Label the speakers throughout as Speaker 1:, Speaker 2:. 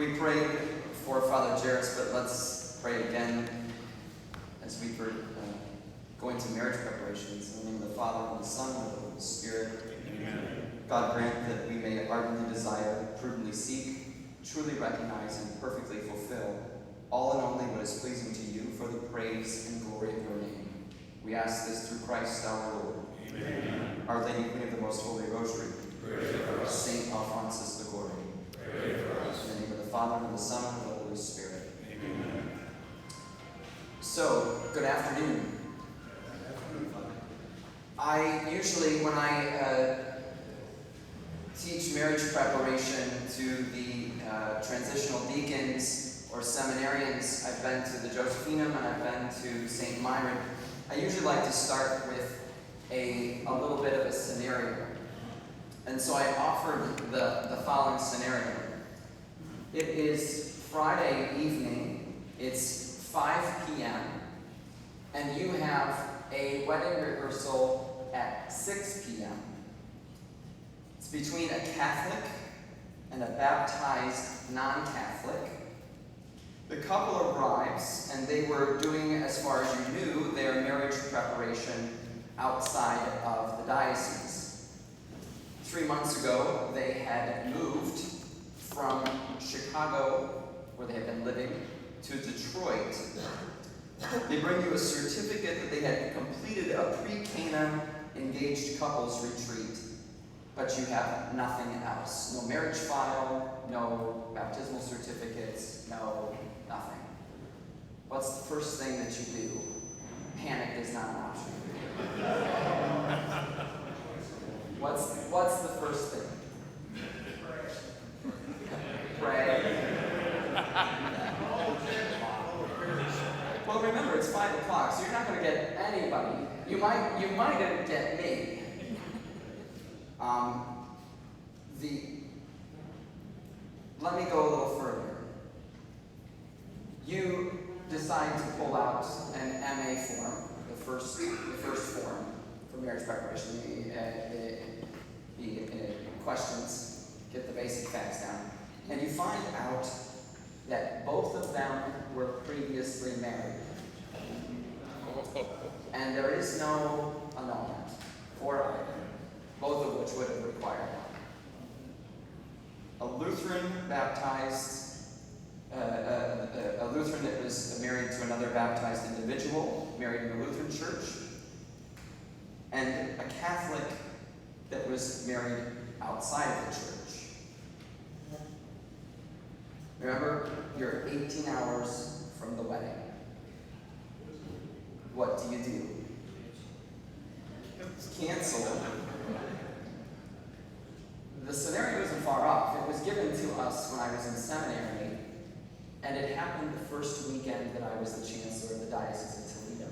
Speaker 1: We prayed for Father Jarrett's, but let's pray again as we go into marriage preparations. In the name of the Father, and the Son, and the Holy Spirit.
Speaker 2: Amen.
Speaker 1: God grant that we may ardently desire, prudently seek, truly recognize, and perfectly fulfill all and only what is pleasing to you for the praise and glory of your name. We ask this through Christ our Lord.
Speaker 2: Amen.
Speaker 1: Our Lady, Queen of the Most Holy Rosary.
Speaker 2: Pray for us.
Speaker 1: Saint Alphonsus the Glory.
Speaker 2: Pray for us.
Speaker 1: In the name of the Father, and the Son, and the Holy Spirit.
Speaker 2: Amen.
Speaker 1: So, good afternoon. I usually, when I teach marriage preparation to the transitional deacons or seminarians, I've been to the Josephinum and I've been to St. Myron, I usually like to start with a little bit of a scenario. And so I offered the following scenario. It is Friday evening, it's 5 p.m., and you have a wedding rehearsal at 6 p.m. It's between a Catholic and a baptized non-Catholic. The couple arrives, and they were doing, as far as you knew, their marriage preparation outside of the diocese. 3 months ago, they had moved from Chicago, where they had been living, to Detroit. They bring you a certificate that they had completed a pre-Cana engaged couples retreat, but you have nothing else. No marriage file, no baptismal certificates, no nothing. What's the first thing that you do? Panic is not an option. What's the first thing? Pray. Well, remember, it's 5 o'clock, so you're not going to get anybody. You might get me. Let me go a little further. You decide to pull out an MA form, the first form for marriage preparation. The questions, get the basic facts down, and you find out that both of them were previously married. And there is no annulment for either, both of which would have required one. A Lutheran baptized, a Lutheran that was married to another baptized individual, married in a Lutheran church, and a Catholic that was married outside of the church. Remember, you're 18 hours from the wedding. What do you do? Cancel. The scenario isn't far off. It was given to us when I was in seminary, and it happened the first weekend that I was the chancellor of the Diocese of Toledo.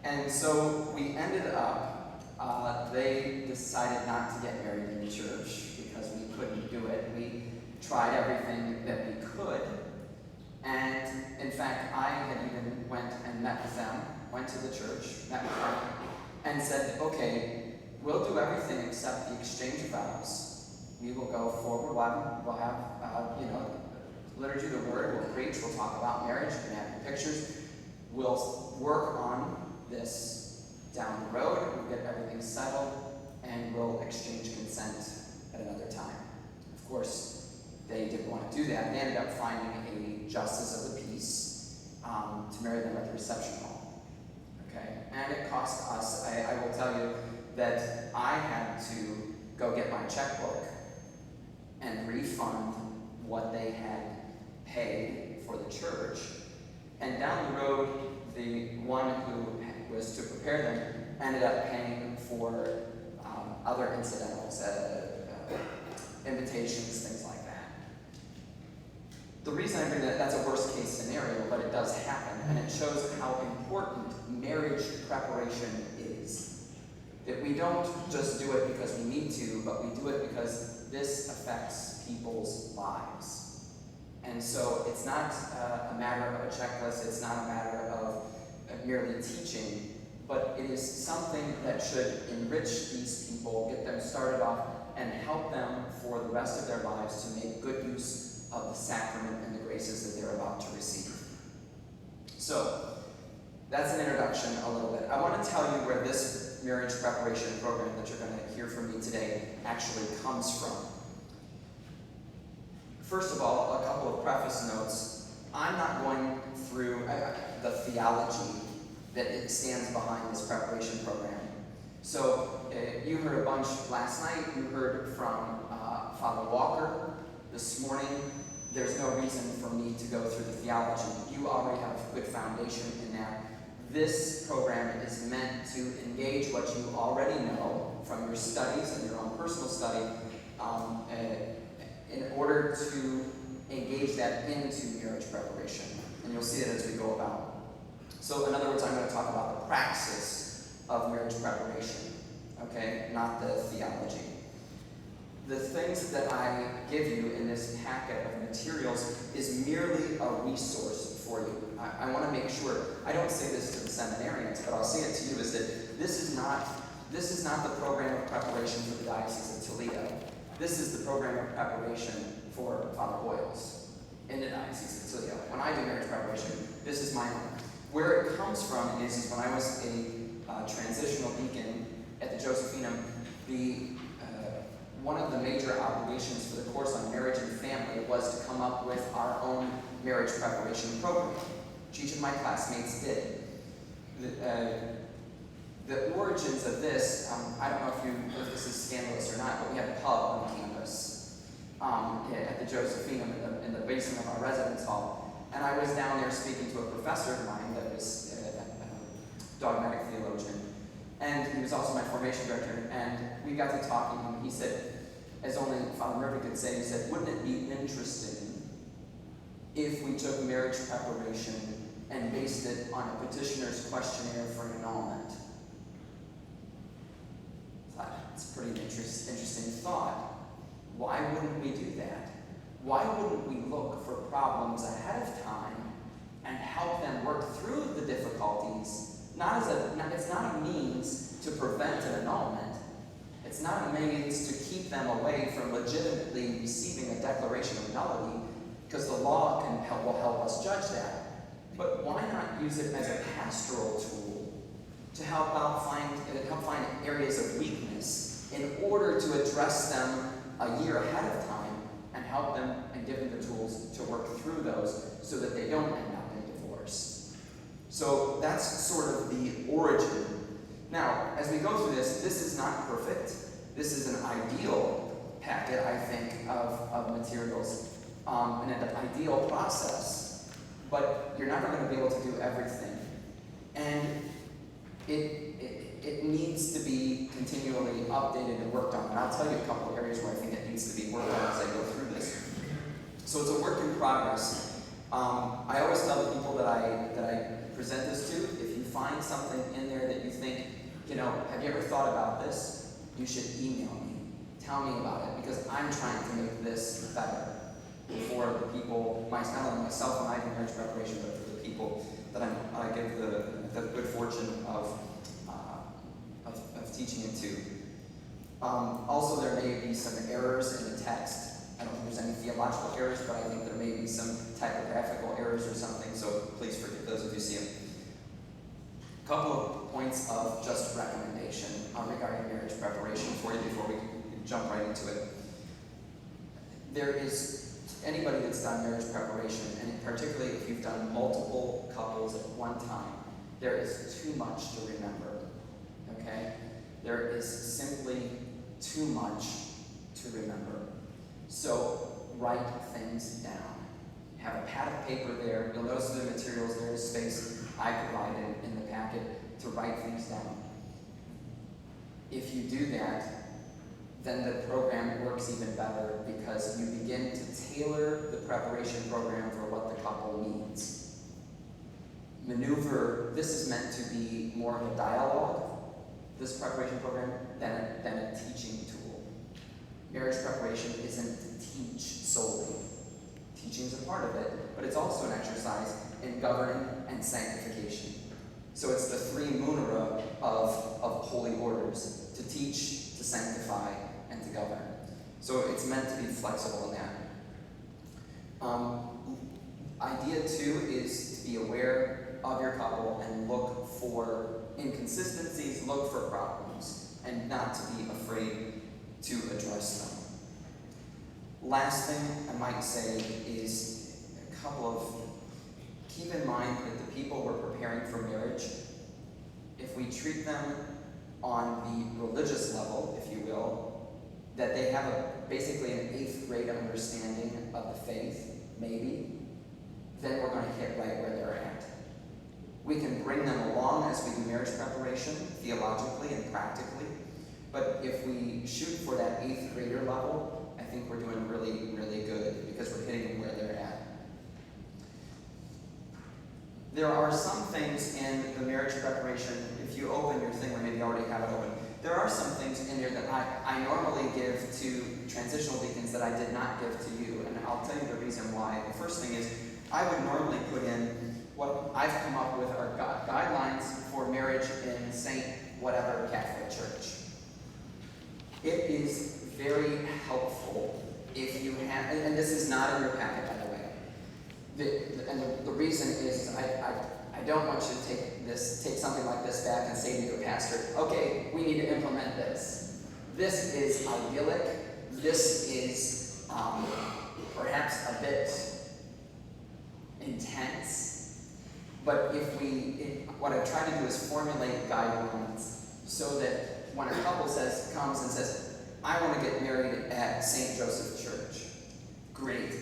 Speaker 1: And so we ended up, they decided not to get married in the church because we couldn't do it. We tried everything that we could. And in fact, I had even went and met with them, went to the church, met with them, and said, okay, we'll do everything except the exchange of vows. We will go forward, we'll have, liturgy of the word, we'll preach, we'll talk about marriage, we're going to have pictures. We'll work on this down the road, we'll get everything settled, and we'll exchange consent at another time. Of course, they didn't want to do that. They ended up finding a justice of the peace to marry them at the reception hall. Okay, and it cost us. I will tell you that I had to go get my checkbook and refund what they had paid for the church. And down the road, the one who was to prepare them ended up paying for other incidentals, invitations, things like that. The reason I bring that's a worst case scenario, but it does happen, and it shows how important marriage preparation is. That we don't just do it because we need to, but we do it because this affects people's lives. And so it's not a matter of a checklist, it's not a matter of merely teaching, but it is something that should enrich these people, get them started off and help them for the rest of their lives to make good use of the sacrament and the graces that they're about to receive. So, that's an introduction a little bit. I want to tell you where this marriage preparation program that you're going to hear from me today actually comes from. First of all, a couple of preface notes. I'm not going through the theology that it stands behind this preparation program. So, you heard a bunch last night. You heard from Father Walker this morning. There's no reason for me to go through the theology. You already have a good foundation in that. This program is meant to engage what you already know from your studies and your own personal study in order to engage that into marriage preparation. And you'll see it as we go about. So in other words, I'm going to talk about the praxis of marriage preparation, okay, not the theology. The things that I give you in this packet of materials is merely a resource for you. I want to make sure, I don't say this to the seminarians, but I'll say it to you, is that this is not the program of preparation for the Diocese of Toledo. This is the program of preparation for Father Hoyles in the Diocese of Toledo. When I do marriage preparation, this is my own. Where it comes from is when I was a transitional deacon at the Josephinum, one of the major obligations for the course on marriage and family was to come up with our own marriage preparation program, which each of my classmates did. The origins of this, I don't know if this is scandalous or not, but we had a pub on campus at the Josephinum in the basement of our residence hall. And I was down there speaking to a professor of mine that was a dogmatic theologian. And he was also my formation director. And we got to talking, and he said, as only Father Murphy could say, he said, wouldn't it be interesting if we took marriage preparation and based it on a petitioner's questionnaire for annulment? I thought, it's a pretty interesting thought. Why wouldn't we do that? Why wouldn't we look for problems ahead of time and help them work through the difficulties? It's not a means to prevent an annulment. It's not a means to keep them away from legitimately receiving a declaration of nullity, because the law will help us judge that. But why not use it as a pastoral tool to help find areas of weakness in order to address them a year ahead of time and help them and give them the tools to work through those so that they don't end up in divorce. So that's sort of the origin. Now, as we go through this is not perfect. This is an ideal packet, I think, of materials and an ideal process. But you're never going to be able to do everything. And it needs to be continually updated and worked on. And I'll tell you a couple of areas where I think it needs to be worked on as I go through this. So it's a work in progress. I always tell the people that I present this to, if you find something in there that you think, have you ever thought about this? You should email me. Tell me about it, because I'm trying to make this better for the people, not only myself when I do marriage preparation, but for the people that I give the good fortune of teaching it to. Also, there may be some errors in the text. I don't think there's any theological errors, but I think there may be some typographical errors or something, so please forgive those if you see them. A couple of points of just recommendation regarding marriage preparation for you before we jump right into it. There is anybody that's done marriage preparation, and particularly if you've done multiple couples at one time, there is too much to remember, okay? There is simply too much to remember. So write things down. Have a pad of paper there. You'll notice the materials there is space I provided in the packet to write things down. If you do that, then the program works even better, because you begin to tailor the preparation program for what the couple needs. This is meant to be more of a dialogue, this preparation program, than a teaching tool. Marriage preparation isn't to teach solely. Teaching is a part of it, but it's also an exercise in governing and sanctification. So it's the three munera of holy orders: to teach, to sanctify, and to govern. So it's meant to be flexible in that. Idea 2 is to be aware of your couple and look for inconsistencies, look for problems, and not to be afraid to address them. Last thing I might say is a couple of, keep in mind that the people we're preparing for marriage, if we treat them on the religious level, if you will, that they have basically an 8th grade understanding of the faith, maybe, then we're going to hit right where they're at. We can bring them along as we do marriage preparation, theologically and practically, but if we shoot for that 8th grader level, I think we're doing really, really good because we're hitting them where they're at. There are some things in the marriage preparation, if you open your thing, or maybe you already have it open, there are some things in there that I normally give to transitional deacons that I did not give to you, and I'll tell you the reason why. The first thing is, I would normally put in what I've come up with are guidelines for marriage in Saint whatever Catholic Church. It is very helpful if you have, and this is not in your packet, by the way. The reason is I don't want you to take something like this back and say to your pastor, okay, we need to implement this. This is idyllic. This is perhaps a bit intense. But what I try to do is formulate guidelines so that when a couple comes and says, I want to get married at St. Joseph Church, great.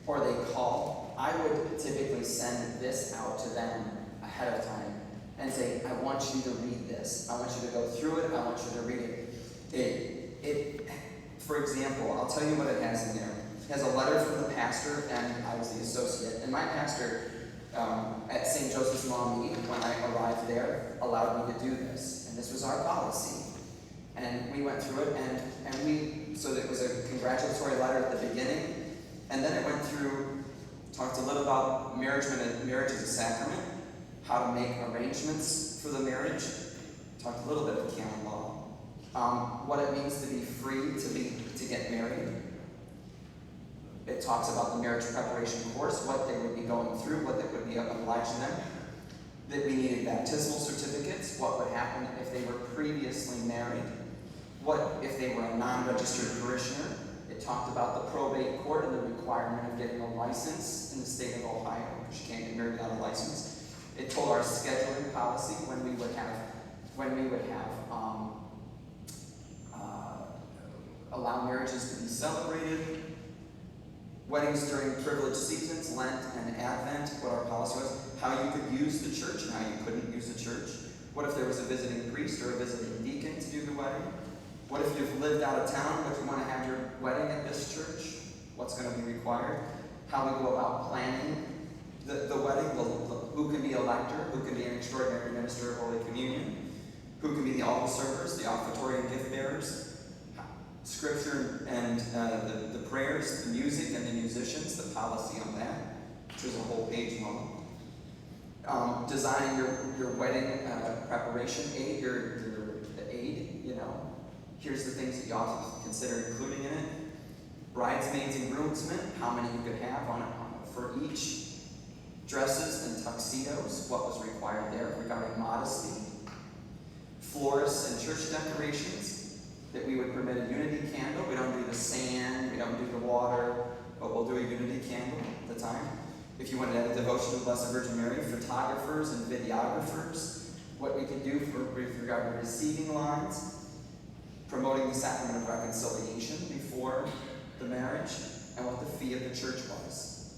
Speaker 1: Or they call, I would typically send this out to them ahead of time and say, I want you to read this. I want you to go through it. I want you to read it. For example, I'll tell you what it has in there. It has a letter from the pastor, and I was the associate. And my pastor at St. Joseph's Maumee, when I arrived there, allowed me to do this. And this was our policy. And we went through it, so it was a congratulatory letter at the beginning. And then it went through, talked a little about marriage as a sacrament, how to make arrangements for the marriage, talked a little bit of canon law, what it means to be free to get married. It talks about the marriage preparation course, what they would be going through, what that would be obliging them. That we needed baptismal certificates, what would happen if they were previously married, what if they were a non-registered parishioner. It talked about the probate court and the requirement of getting a license in the state of Ohio, because you can't get married without a license. It told our scheduling policy when we would allow marriages to be celebrated, weddings during privileged seasons, Lent and Advent, what our policy was, how you could use the church and how you couldn't use the church. What if there was a visiting priest or a visiting deacon to do the wedding? What if you've lived out of town, but you want to have your wedding at this church? What's going to be required? How we go about planning the wedding, who can be a lector, who can be an extraordinary minister of Holy Communion, who can be the altar servers, the offertory and gift bearers, Scripture and the prayers, the music and the musicians, the policy on that, which is a whole page long. Designing your wedding preparation aid, the aid, here's the things that you ought to consider including in it. Bridesmaids and groomsmen, how many you could have for each. Dresses and tuxedos, what was required there regarding modesty. Florists and church decorations, that we would permit a unity candle. We don't do the sand, we don't do the water, but we'll do a unity candle at the time. If you wanted to have a devotion to the Blessed Virgin Mary, photographers and videographers, what we could do with regard to receiving lines, promoting the sacrament of reconciliation before the marriage, and what the fee of the church was.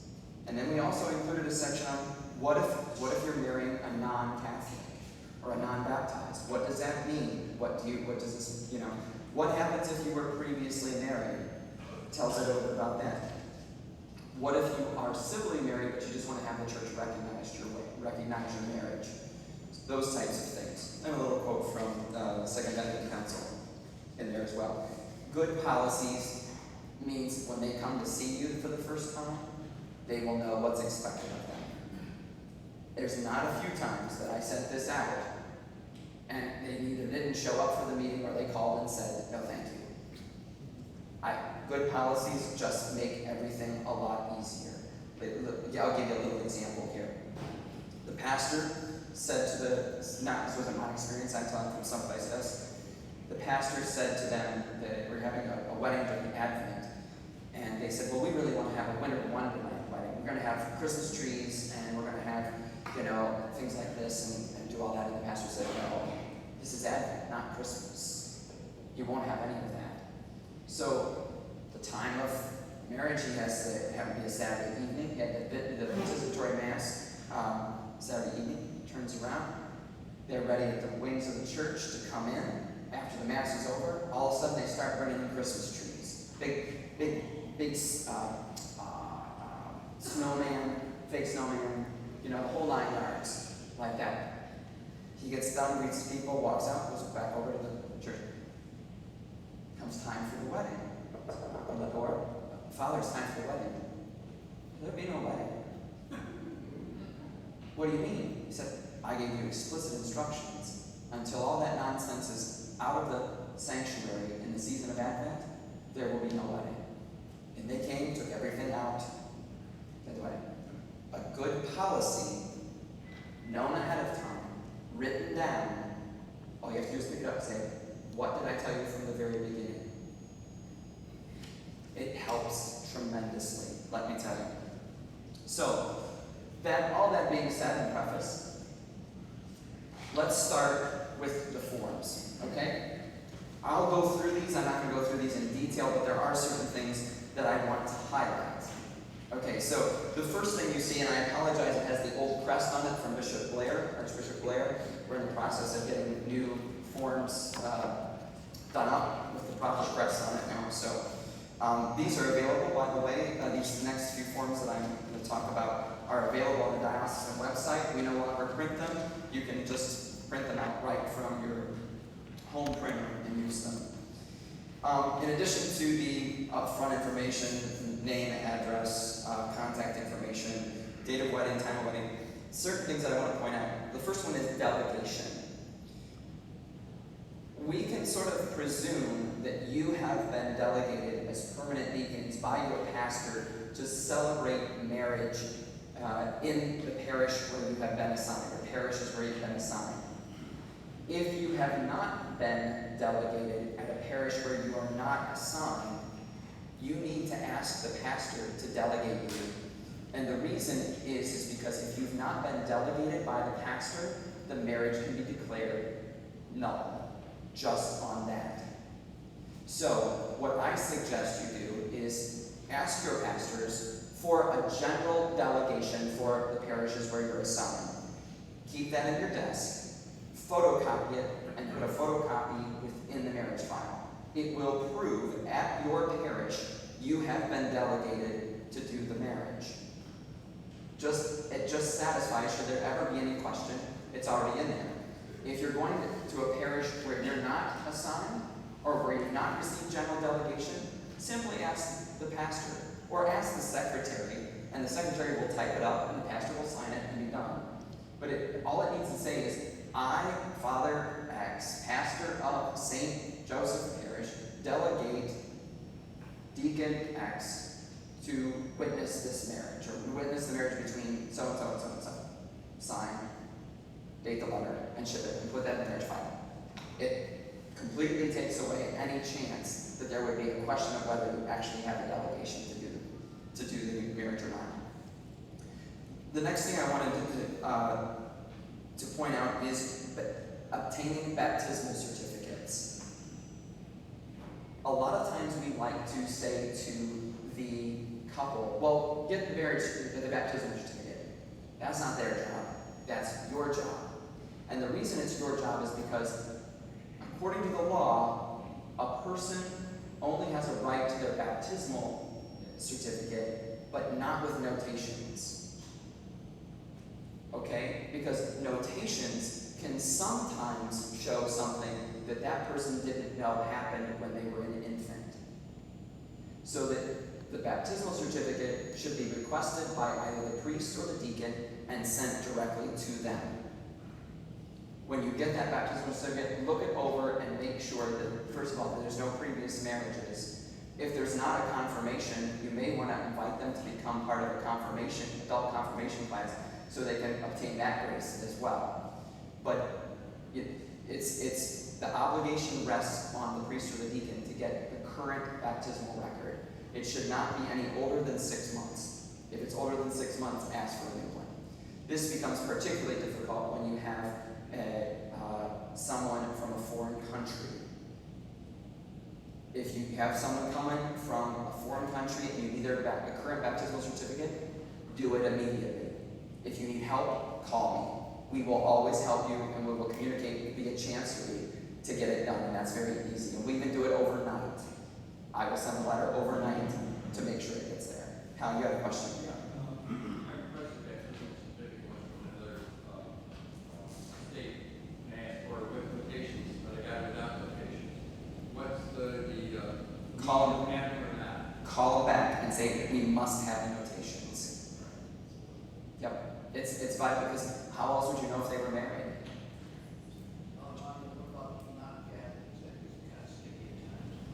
Speaker 1: And then we also included a section on what if you're marrying a non-Catholic or a non-baptized? What does that mean? What does this, what happens if you were previously married? It tells a little bit about that. What if you are civilly married, but you just want to have the church recognize your marriage? Those types of things. And a little quote from the Second Vatican Council in there as well. Good policies means when they come to see you for the first time, they will know what's expected of them. There's not a few times that I sent this out, and they either didn't show up for the meeting or they called and said, no thank you. good policies just make everything a lot easier. I'll give you a little example here. The pastor said to this wasn't my experience, I'm telling from someplace else. The pastor said to them that we're having a wedding during Advent, and they said, well, we really want to have a Wonderland wedding. We're going to have Christmas trees, and we're going to have, things like this, and do all that. And the pastor said, no, this is Advent, not Christmas. You won't have any of that. So the time of marriage, he has to have it be a Saturday evening. He had the participatory mass Saturday evening. He turns around. They're ready at the wings of the church to come in. After the mass is over, all of a sudden they start bringing in Christmas trees. Big snowman, fake snowman, the whole 9 yards, like that. He gets done, greets the people, walks out, goes back over to the church. Comes time for the wedding. On the door, Father, it's time for the wedding. There'll be no wedding. What do you mean? He said, I gave you explicit instructions. Until all that nonsense is out of the sanctuary in the season of Advent, there will be no wedding. And they came, took everything out. By the way, a good policy, known ahead of time, written down, all you have to do is pick it up and say, what did I tell you from the very beginning? It helps tremendously, let me tell you. So, all that being said in preface, let's start with the forms, okay? I'll go through these. I'm not going to go through these in detail, but there are certain things that I want to highlight. Okay, so the first thing you see, and I apologize, it has the old crest on it from Archbishop Blair. We're in the process of getting new forms done up with the proper crest on it now. So these are available, by the way. These next few forms that I'm going to talk about are available on the diocesan website. We no longer print them. You can just print them out right from your home printer and use them. In addition to the upfront information, name, address, contact information, date of wedding, time of wedding, certain things that I want to point out. The first one is delegation. We can sort of presume that you have been delegated as permanent deacons by your pastor to celebrate marriage in the parish where you have been assigned, or parishes where you've been assigned. If you have not been delegated at a parish where you are not assigned, you need to ask the pastor to delegate you. And the reason is because if you've not been delegated by the pastor, the marriage can be declared null, just on that. So, what I suggest you do is ask your pastors for a general delegation for the parishes where you're assigned. Keep that in your desk, photocopy it, and put a photocopy within the marriage file. It will prove at your parish you have been delegated to do the marriage. It just satisfies, should there ever be any question, it's already in there. If you're going to a parish where you're not assigned, or where you've not received general delegation, simply ask the pastor, or ask the secretary, and the secretary will type it up, and the pastor will sign it, and be done. But all it needs to say is, I, Father X, pastor of St. Joseph Parish, delegate Deacon X to witness this marriage, or witness the marriage between so-and-so and so-and-so. Sign, date the letter, and ship it, and put that in the marriage file. It completely takes away any chance that there would be a question of whether you actually have a delegation to do the marriage or not. The next thing I wanted to point out is obtaining baptismal certificates. A lot of times we like to say to the couple, well, get the baptismal certificate. That's not their job. That's your job. And the reason it's your job is because, according to the law, a person only has a right to their baptismal certificate, but not with notations. Okay? Because notations can sometimes show something that that person didn't know happened when they were an infant. So that the baptismal certificate should be requested by either the priest or the deacon and sent directly to them. When you get that baptismal certificate, look it over and make sure that, first of all, that there's no previous marriages, If there's not a confirmation, you may want to invite them to become part of a confirmation, adult confirmation class, so they can obtain that grace as well. But it's the obligation rests on the priest or the deacon to get the current baptismal record. It should not be any older than 6 months. If it's older than 6 months, ask for a new one. This becomes particularly difficult when you have someone from a foreign country. If you have someone coming from a foreign country and you need their a current baptismal certificate, do it immediately. If you need help, call me. We will always help you, and we will communicate via chancery to get it done, and that's very easy. And we can do it overnight. I will send a letter overnight to make sure it gets there. Hal, you have a question? Yeah.
Speaker 3: I requested baptismal certificate from another state or with notations, but I got it without notations. What's the
Speaker 1: Call them.
Speaker 3: or not?
Speaker 1: Call them back and say that we must have notations. Yep. It's vital because how else would you know if they were married?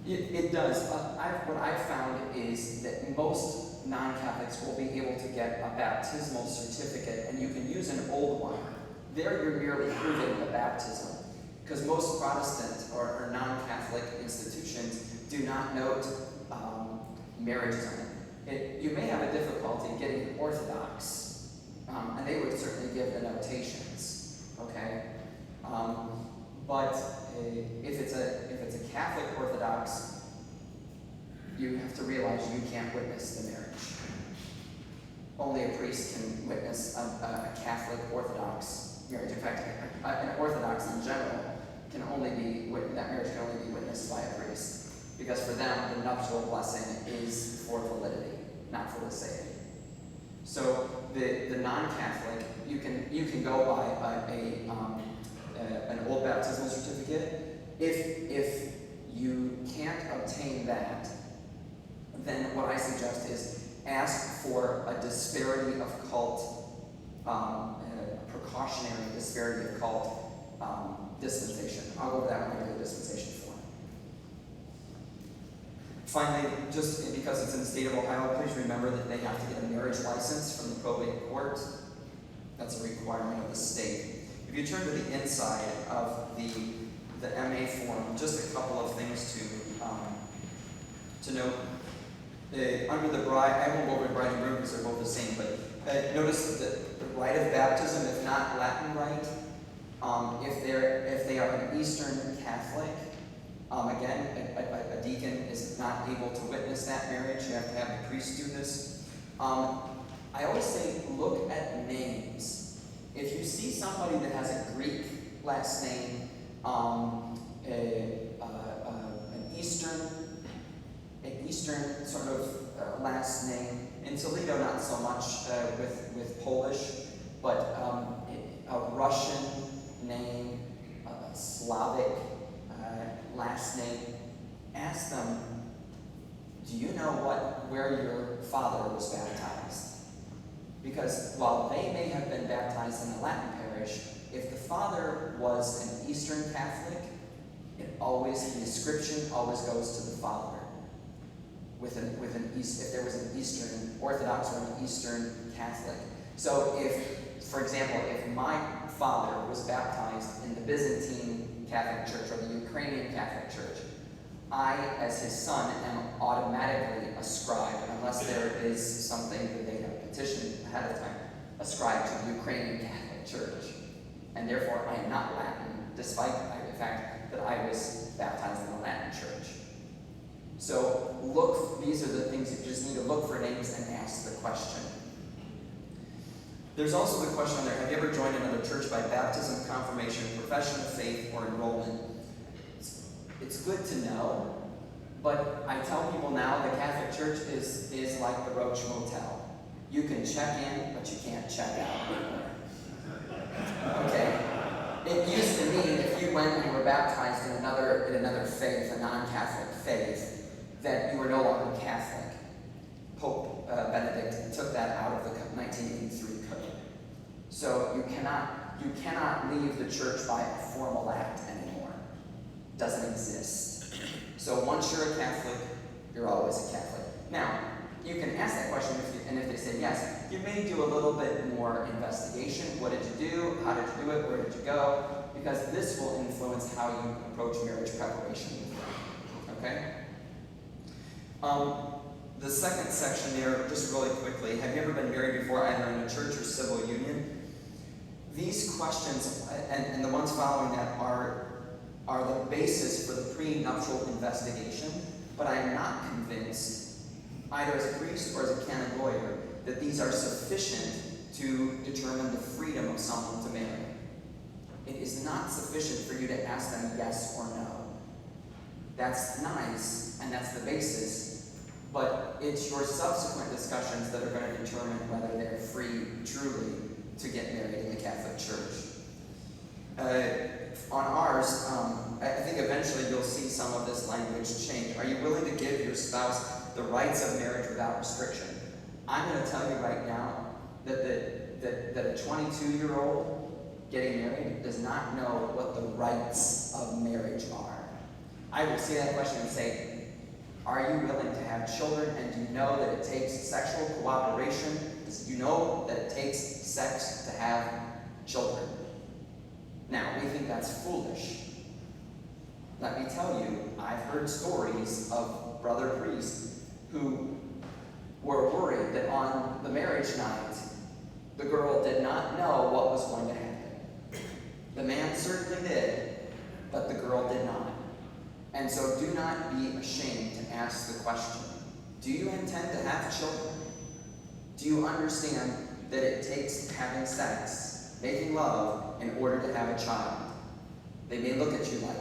Speaker 1: It does. What I've found is that most non-Catholics will be able to get a baptismal certificate, and you can use an old one. There you're merely proving the baptism. Because most Protestant or non-Catholic institutions do not note marriages on it. You may have a difficulty getting Orthodox, and they would certainly give the notations, okay? But if it's a Catholic Orthodox, you have to realize you can't witness the marriage. Only a priest can witness a Catholic Orthodox marriage. In fact, an Orthodox in general can only be that marriage can only be witnessed by a priest, because for them the nuptial blessing is for validity, not for the sake. So the non-Catholic, you can go by an old baptismal certificate. If you can't obtain that, then what I suggest is ask for a disparity of cult, precautionary disparity of cult dispensation. I'll go over that when I do the dispensation form. Finally, just because it's in the state of Ohio, please remember that they have to get a marriage license from the probate court. That's a requirement of the state. If you turn to the inside of the MA form, just a couple of things to note. Under the bride, I won't go over the bride and groom because they're both the same, but notice that the rite of baptism, if not Latin rite, if they are an Eastern Catholic, again, a deacon is not able to witness that marriage. You have to have the priest do this. I always say look at names. If you see somebody that has a Greek last name, an Eastern sort of last name, in Toledo not so much with Polish, but a Russian name, a Slavic last name, ask them, do you know where your father was baptized? Because while they may have been baptized in the Latin parish, if the father was an Eastern Catholic, the ascription always goes to the father. If there was an Eastern Orthodox or an Eastern Catholic. So if, for example, if my father was baptized in the Byzantine Catholic Church or the Ukrainian Catholic Church, I, as his son, am automatically ascribed, unless there is something that they have petitioned ahead of time, ascribed to the Ukrainian Catholic Church. And therefore, I am not Latin, despite the fact that I was baptized in the Latin Church. So these are the things you just need to look for names and ask the question. There's also the question there, have you ever joined another church by baptism, confirmation, profession of faith, or enrollment? It's good to know, but I tell people now the Catholic Church is like the Roach Motel. You can check in, but you can't check out. Okay? It used to mean if you went and you were baptized in another faith, a non-Catholic faith, that you were no longer Catholic. Pope Benedict took that out of the 1983 code. So you cannot leave the church by a formal act anymore. It doesn't exist. So once you're a Catholic, you're always a Catholic. Now, you can ask that question, and if they say yes, you may do a little bit more investigation. What did you do? How did you do it? Where did you go? Because this will influence how you approach marriage preparation with them. Okay? The second section there, just really quickly, have you ever been married before, either in a church or civil union? These questions, and the ones following that, are the basis for the prenuptial investigation, but I am not convinced, either as a priest or as a canon lawyer, that these are sufficient to determine the freedom of someone to marry. It is not sufficient for you to ask them yes or no. That's nice, and that's the basis, but it's your subsequent discussions that are going to determine whether they're free, truly, to get married in the Catholic Church. On ours, I think eventually you'll see some of this language change. Are you willing to give your spouse the rights of marriage without restriction? I'm going to tell you right now that a 22-year-old getting married does not know what the rights of marriage are. I will see that question and say, are you willing to have children, and do you know that it takes sexual cooperation? Do you know that it takes sex to have children? Now, we think that's foolish. Let me tell you, I've heard stories of brother priests who were worried that on the marriage night, the girl did not know what was going to happen. The man certainly did, but the girl did not. And so do not be ashamed to ask the question, do you intend to have children? Do you understand that it takes having sex, making love, in order to have a child? They may look at you like,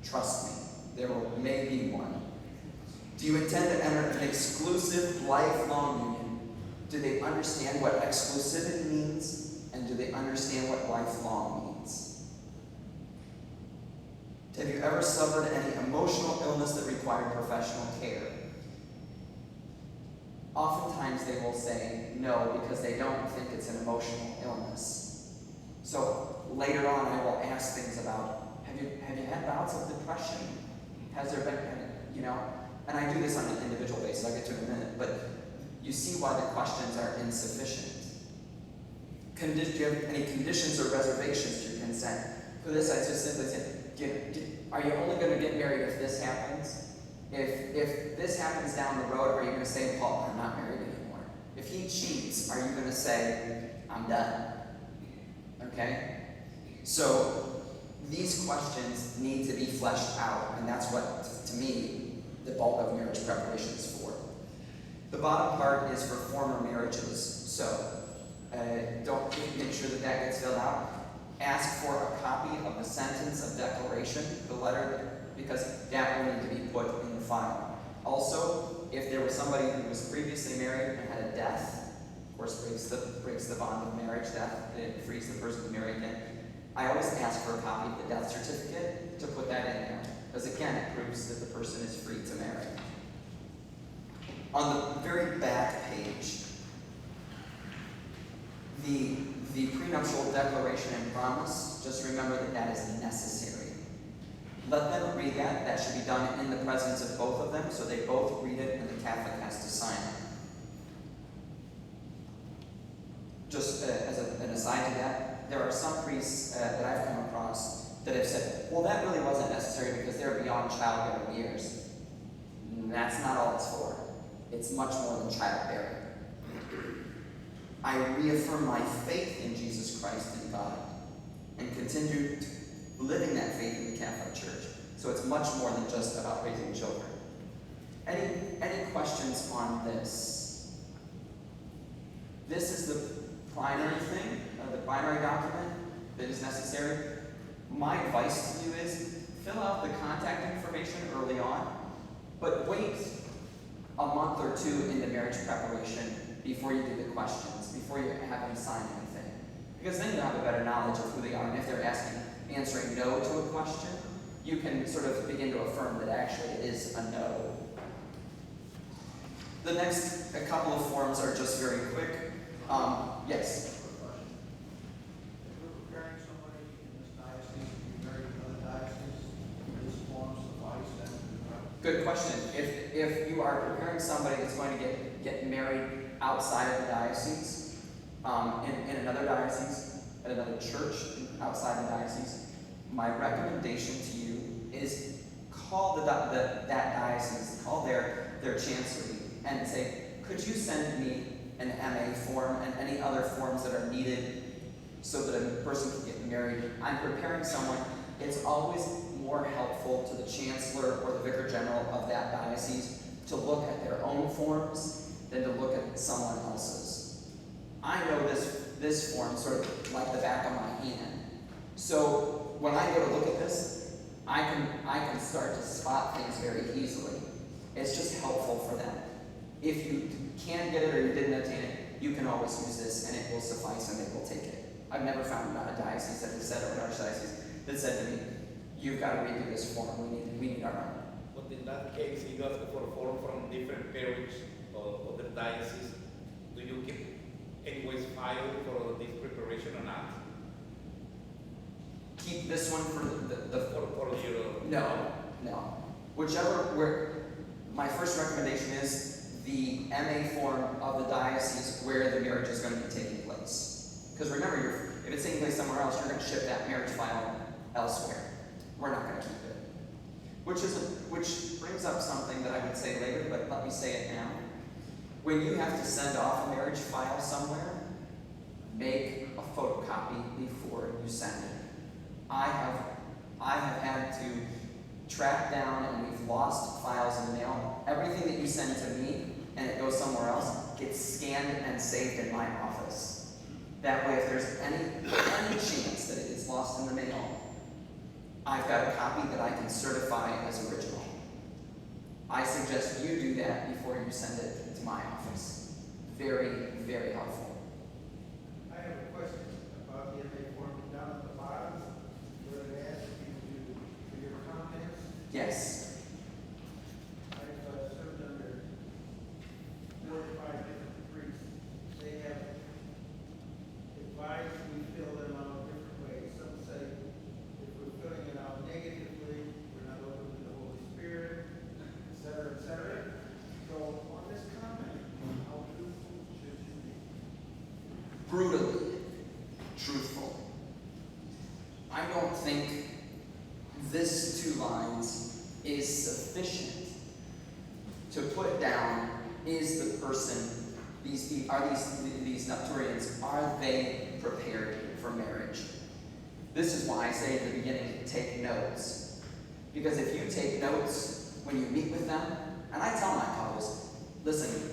Speaker 1: trust me, there may be one. Do you intend to enter an exclusive, lifelong union? Do they understand what exclusivity means? And do they understand what lifelong means? Have you ever suffered any emotional illness that required professional care? Oftentimes they will say no because they don't think it's an emotional illness. So later on I will ask things about, have you had bouts of depression? Has there been, and I do this on an individual basis, I'll get to it in a minute, but you see why the questions are insufficient. Do you have any conditions or reservations to your consent? For this, I just simply say, are you only going to get married if this happens? If this happens down the road, are you going to say, Paul, I'm not married anymore? If he cheats, are you going to say, I'm done? Okay? So these questions need to be fleshed out, and that's what, to me, the bulk of marriage preparation is for. The bottom part is for former marriages, so don't make sure that gets filled out. Ask for a copy of the sentence of declaration, the letter, because that will need to be put in the file. Also, if there was somebody who was previously married and had a death, of course breaks the bond of marriage, death, it frees the person to marry again. I always ask for a copy of the death certificate to put that in there, because again, it proves that the person is free to marry. On the very back page, the prenuptial declaration and promise, just remember that is necessary. Let them read that. That should be done in the presence of both of them, so they both read it and the Catholic has to sign it. Just as an aside to that, there are some priests that I've come across that have said, well, that really wasn't necessary because they're beyond childbearing years. And that's not all it's for. It's much more than childbearing. I reaffirm my faith in Jesus Christ and God and continue living that faith in the Catholic Church. So it's much more than just about raising children. Any questions on this? This is the primary thing, the primary document that is necessary. My advice to you is fill out the contact information early on, but wait a month or two into marriage preparation before you do the questions, before you have them sign anything. Because then you have a better knowledge of who they are, and if they're answering no to a question, you can sort of begin to affirm that actually it is a no. The next couple of forms are just very quick. Yes?
Speaker 4: If we're preparing somebody in this diocese to be married in another diocese, these forms suffice then?
Speaker 1: Good question. If are preparing somebody that's going to get married outside of the diocese, in another diocese, at another church outside the diocese, my recommendation to you is call that diocese, call their chancellery, and say, could you send me an MA form and any other forms that are needed so that a person can get married? I'm preparing someone. It's always more helpful to the chancellor or the vicar general of that diocese to look at their own forms than to look at someone else's. I know this form sort of like the back of my hand. So when I go to look at this, I can start to spot things very easily. It's just helpful for them. If you can't get it or you didn't obtain it, you can always use this and it will suffice and they will take it. I've never found a diocese that has said, or an archdiocese that said to me, you've got to redo this form, we need our own.
Speaker 5: But in that case, you ask for a form from different parishes of the diocese. Do you keep anyways file for this preparation or not?
Speaker 1: Keep this one for
Speaker 5: For your
Speaker 1: No. My first recommendation is the MA form of the diocese where the marriage is going to be taking place. Because remember, if it's taking place somewhere else, you're going to ship that marriage file elsewhere. We're not going to keep it. Which brings up something that I would say later, but let me say it now. When you have to send off a marriage file somewhere, make a photocopy before you send it. I have had to track down, and we've lost files in the mail. Everything that you send to me and it goes somewhere else gets scanned and saved in my office. That way, if there's any chance that it is lost in the mail, I've got a copy that I can certify as original. I suggest you do that before you send it to my office. Very, very helpful.
Speaker 4: I have a question about the MA form down at the bottom, where it asks you for your comments.
Speaker 1: Yes.
Speaker 4: I've served under 4 or 5 different priests. They have advised we fill them out different ways. Some say if we're filling it out negatively, we're not open to the Holy Spirit, et cetera, et cetera. So on this comment, how truthful should you be?
Speaker 1: Brutally truthful. I don't think this 2 lines is sufficient to put down, is the person, these nuptials, are they prepared for marriage? This is why I say at the beginning, take notes. Because if you take notes when you meet with them, and I tell my couples, listen,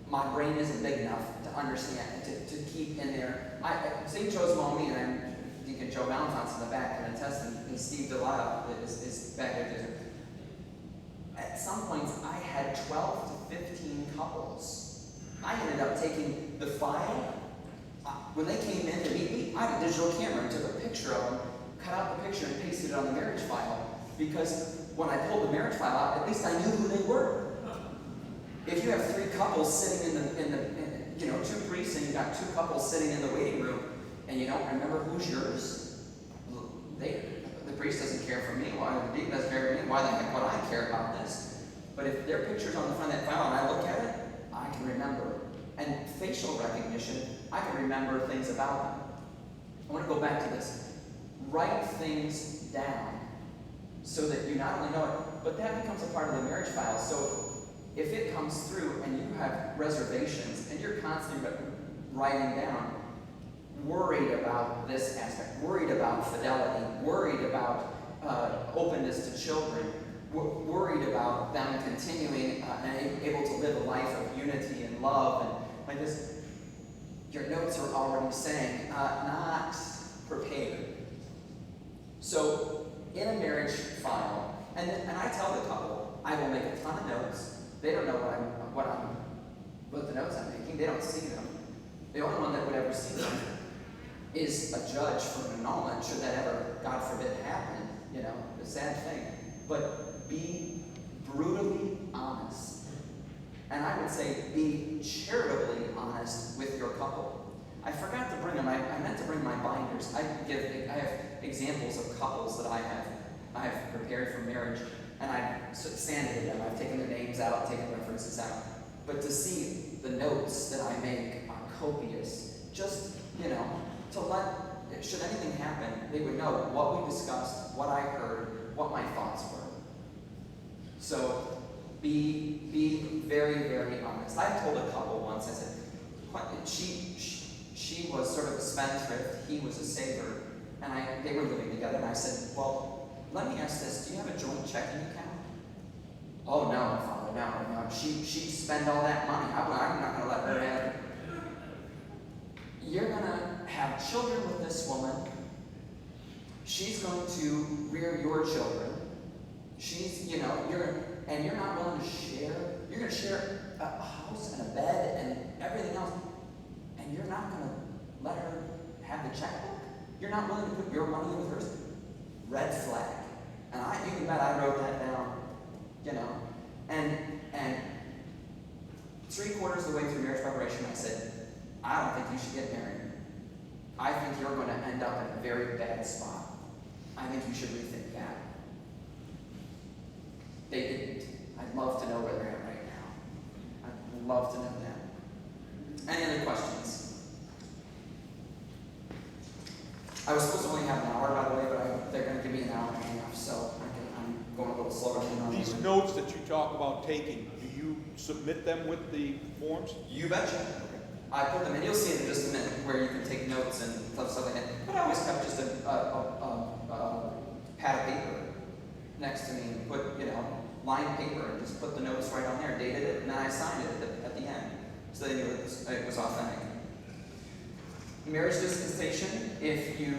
Speaker 1: my brain isn't big enough to understand, to keep in there. St. Joe's Mommy, and I'm Deacon Joe Valentine's in the back and attest, and Steve Delata is back there. At some points, I had 12 to 15 couples. I ended up taking the file. When they came in to meet me, I had a digital camera and took a picture of them, cut out the picture and pasted it on the marriage file. Because when I pulled the marriage file out, at least I knew who they were. If you have 3 couples sitting in the 2 priests and you've got 2 couples sitting in the waiting room and you don't remember who's yours, the priest doesn't care for me, why the deacon doesn't care for me, why the heck would I care about this? But if their picture's on the front of that file and I look at it, I can remember. And facial recognition, I can remember things about them. I want to go back to this. Write things down so that you not only know it, but that becomes a part of the marriage file. So if it comes through and you have reservations and you're constantly writing down, worried about this aspect, worried about fidelity, worried about openness to children, worried about them continuing and able to live a life of unity and love and like this, your notes are already saying, not prepared. So in a marriage file, and I tell the couple, I will make a ton of notes. They don't know what the notes I'm making. They don't see them. The only one that would ever see them is a judge for an annulment, should that ever, God forbid, happen. A sad thing. But be brutally honest. And I would say be charitably honest with your couple. I forgot to bring them. I meant to bring my binders. I have examples of couples that I have prepared for marriage, and I've sanded them. I've taken their names out, taken their notices out. But to see the notes that I make are copious, just, to let, should anything happen, they would know what we discussed, what I heard, what my thoughts were. So, be very, very honest. I told a couple once, I said, she was sort of a spendthrift, he was a saver, and they were living together, and I said, well, let me ask this, do you have a joint checking account? Oh, no, Father, no. She'd spend all that money. I'm not going to let her have it. You're going to have children with this woman. She's going to rear your children. you're not willing to share. You're going to share a house and a bed and everything else, and you're not going to let her have the checkbook. You're not willing to put your money in with hers. Red flag. And you can bet I wrote that down. And 3/4 of the way through marriage preparation, I said, I don't think you should get married. I think you're going to end up in a very bad spot. I think you should rethink that. They didn't. I'd love to know where they're at right now. I'd love to know that. Any other questions? I was supposed to only have an hour, by the way, but they're going to give me an hour and a half, so I'm going a little slower than normal.
Speaker 6: These notes that you talk about taking, do you submit them with the forms?
Speaker 1: You betcha. I put them in. You'll see in just a minute where you can take notes and stuff like that. But I always kept just a pad of paper next to me and put, lined paper and just put the notes right on there, dated it, and then I signed it at the end, so they knew it was authentic. Marriage dispensation. If you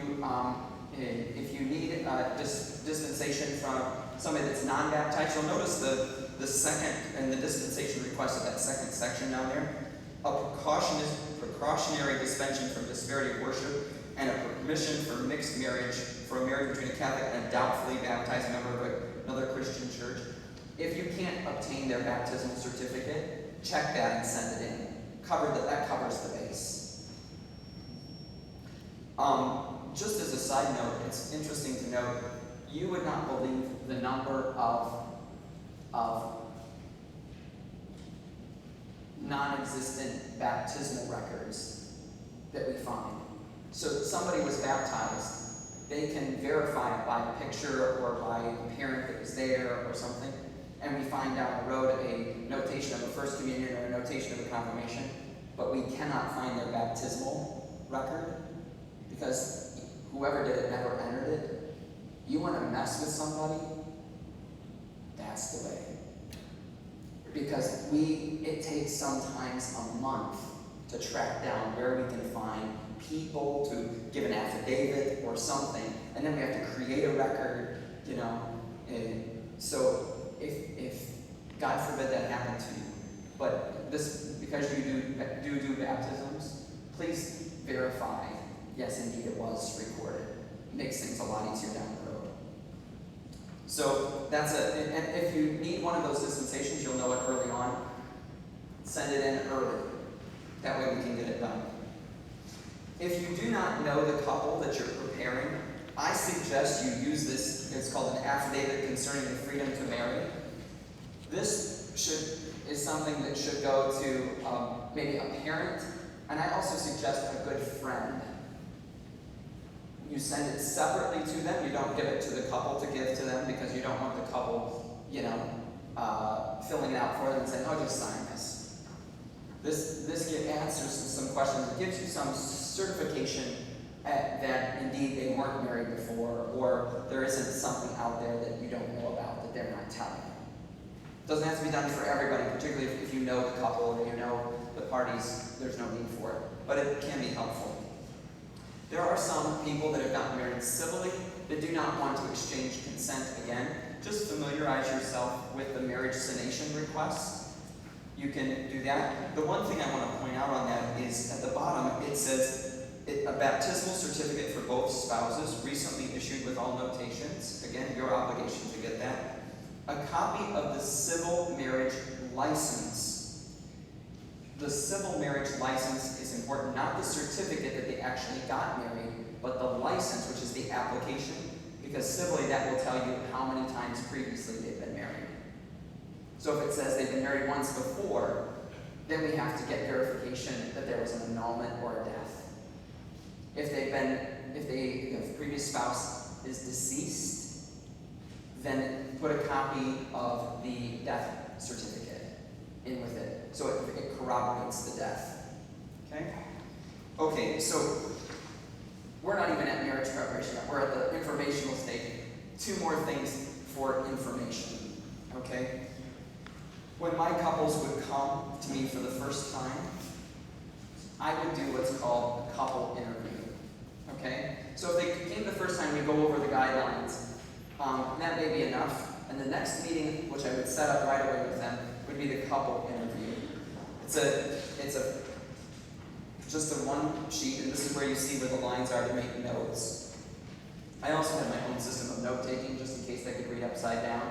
Speaker 1: need dispensation from somebody that's non-baptized, you'll notice the second and the dispensation request of that second section down there. A precautionary suspension from disparity of worship, and a permission for mixed marriage, for a marriage between a Catholic and a doubtfully baptized member of another Christian church. If you can't obtain their baptismal certificate, check that and send it in. That covers the base. Just as a side note, it's interesting to note, you would not believe the number of non-existent baptismal records that we find. So somebody was baptized, they can verify it by a picture or by a parent that was there or something, and we find down the road a notation of a first communion or a notation of a confirmation, but we cannot find their baptismal record because whoever did it never entered it. You want to mess with somebody? That's the way. Because it takes sometimes a month to track down where we can find people to give an affidavit or something, and then we have to create a record, so if God forbid that happened to you, but because you do baptisms, please verify, yes, indeed it was recorded. It makes things a lot easier down the road. So that's it. And if you need one of those dispensations, you'll know it early on. Send it in early. That way we can get it done. If you do not know the couple that you're preparing, I suggest you use this. It's called an affidavit concerning the freedom to marry. This is something that should go to maybe a parent, and I also suggest a good friend. You send it separately to them. You don't give it to the couple to give to them because you don't want the couple, filling it out for them and saying, "Oh, just sign this." This answers some questions. It gives you some certification that indeed they weren't married before, or there isn't something out there that you don't know about that they're not telling you. It doesn't have to be done for everybody, particularly if you know the couple or you know the parties. There's no need for it, but it can be helpful. There are some people that have gotten married civilly that do not want to exchange consent again. Just familiarize yourself with the marriage cessation request. You can do that. The one thing I want to point out on that is at the bottom it says a baptismal certificate for both spouses recently issued with all notations. Again, your obligation to get that. A copy of the civil marriage license. The civil marriage license is important, not the certificate that they actually got married, but the license, which is the application, because civilly that will tell you how many times previously they've been married. So if it says they've been married once before, then we have to get verification that there was an annulment or a death. If the previous spouse is deceased, then put a copy of the death certificate in with it, so it corroborates the death. Okay? Okay, so we're not even at marriage preparation yet. We're at the informational stage. 2 more things for information. Okay? When my couples would come to me for the first time, I would do what's called a couple interview. Okay? So if they came the first time, we go over the guidelines. That may be enough. And the next meeting, which I would set up right away with them, would be the couple interview. It's just a one sheet, and this is where you see where the lines are to make notes. I also had my own system of note taking, just in case I could read upside down,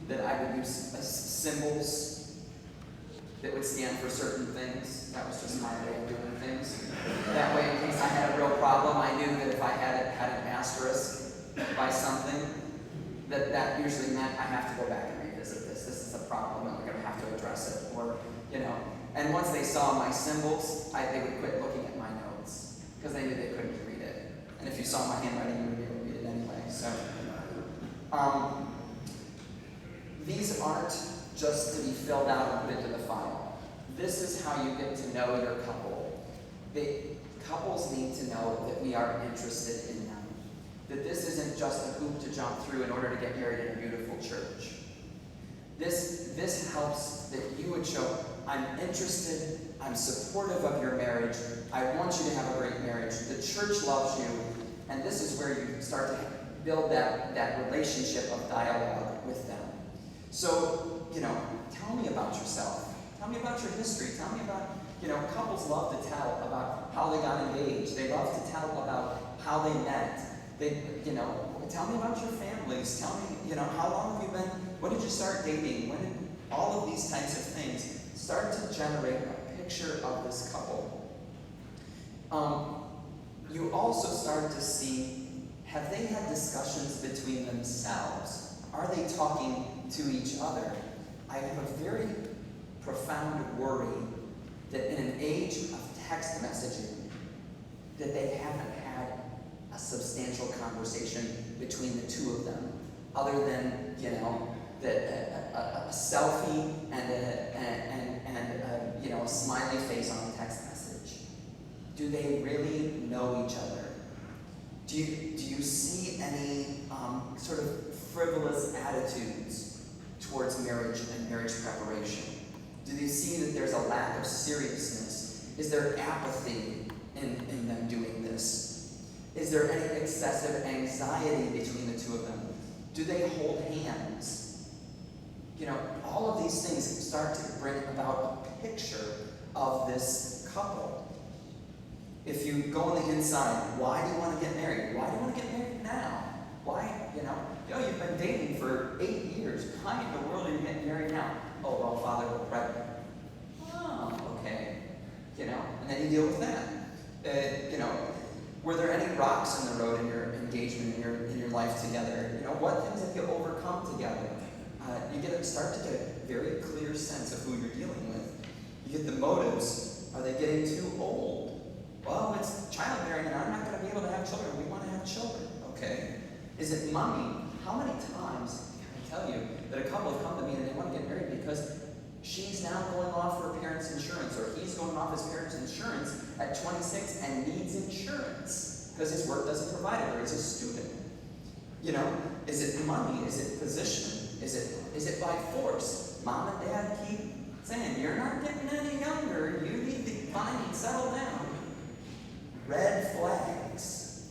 Speaker 1: that I would use symbols that would stand for certain things. That was just my way of doing things. That way, in case I had a real problem, I knew that if I had an asterisk by something, that usually meant I have to go back and revisit this. This is a problem, and we're going to have to address it, or, And once they saw my symbols, they would quit looking at my notes, because they knew they couldn't read it. And if you saw my handwriting, you would be able to read it anyway. So, these aren't just to be filled out and put into the file. This is how you get to know your couple. Couples need to know that we are interested in them. That this isn't just a hoop to jump through in order to get married in a beautiful church. This helps that you would show, I'm interested, I'm supportive of your marriage, I want you to have a great marriage, the church loves you, and this is where you start to build that relationship of dialogue with them. So, tell me about yourself. Tell me about your history. Tell me about, couples love to tell about how they got engaged. They love to tell about how they met. Tell me about your families. Tell me, how long have you been, when did you start dating? All of these types of things start to generate a picture of this couple. You also start to see, have they had discussions between themselves? Are they talking to each other? I have a very profound worry that in an age of text messaging, that they haven't had a substantial conversation between the 2 of them, other than, a selfie and a smiley face on a text message. Do they really know each other? Do you see any sort of frivolous attitudes towards marriage and marriage preparation? Do they see that there's a lack of seriousness? Is there apathy in them doing this? Is there any excessive anxiety between the 2 of them? Do they hold hands? All of these things start to bring about a picture of this couple. If you go on the inside, why do you want to get married? Why do you want to get married now? Why, you've been dating for 8 years. Why in the world are you getting married now? Oh, well, Father, we're pregnant. Oh, okay. And then you deal with that. Were there any rocks in the road in your engagement, in your life together? What things have you overcome together? You start to get a very clear sense of who you're dealing with. You get the motives. Are they getting too old? Well, it's childbearing, and I'm not going to be able to have children. We want to have children. Okay. Is it money? How many times can I tell you that a couple have come to me and they want to get married because she's now going off her parents' insurance, or he's going off his parents' insurance at 26 and needs insurance because his work doesn't provide it, or he's a student. Is it money? Is it position? Is it by force? Mom and Dad keep saying, you're not getting any younger. You need to finally settle down. Red flags.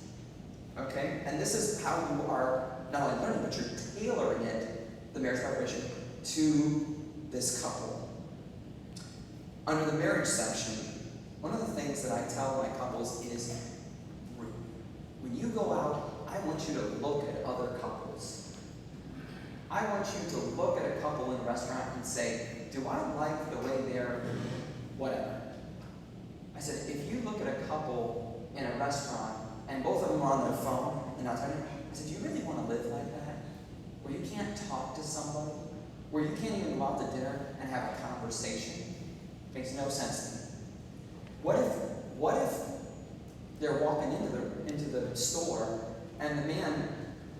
Speaker 1: Okay? And this is how you are not only learning, but you're tailoring it, the marriage preparation, to this couple. Under the marriage section, one of the things that I tell my couples is, when you go out, I want you to look at other couples. I want you to look at a couple in a restaurant and say, do I like the way they're whatever? I said, if you look at a couple in a restaurant and both of them are on their phone and not talking, I said, do you really want to live like that? Where you can't talk to somebody where you can't even go out to dinner and have a conversation. Makes no sense to me. What if they're walking into the store and the man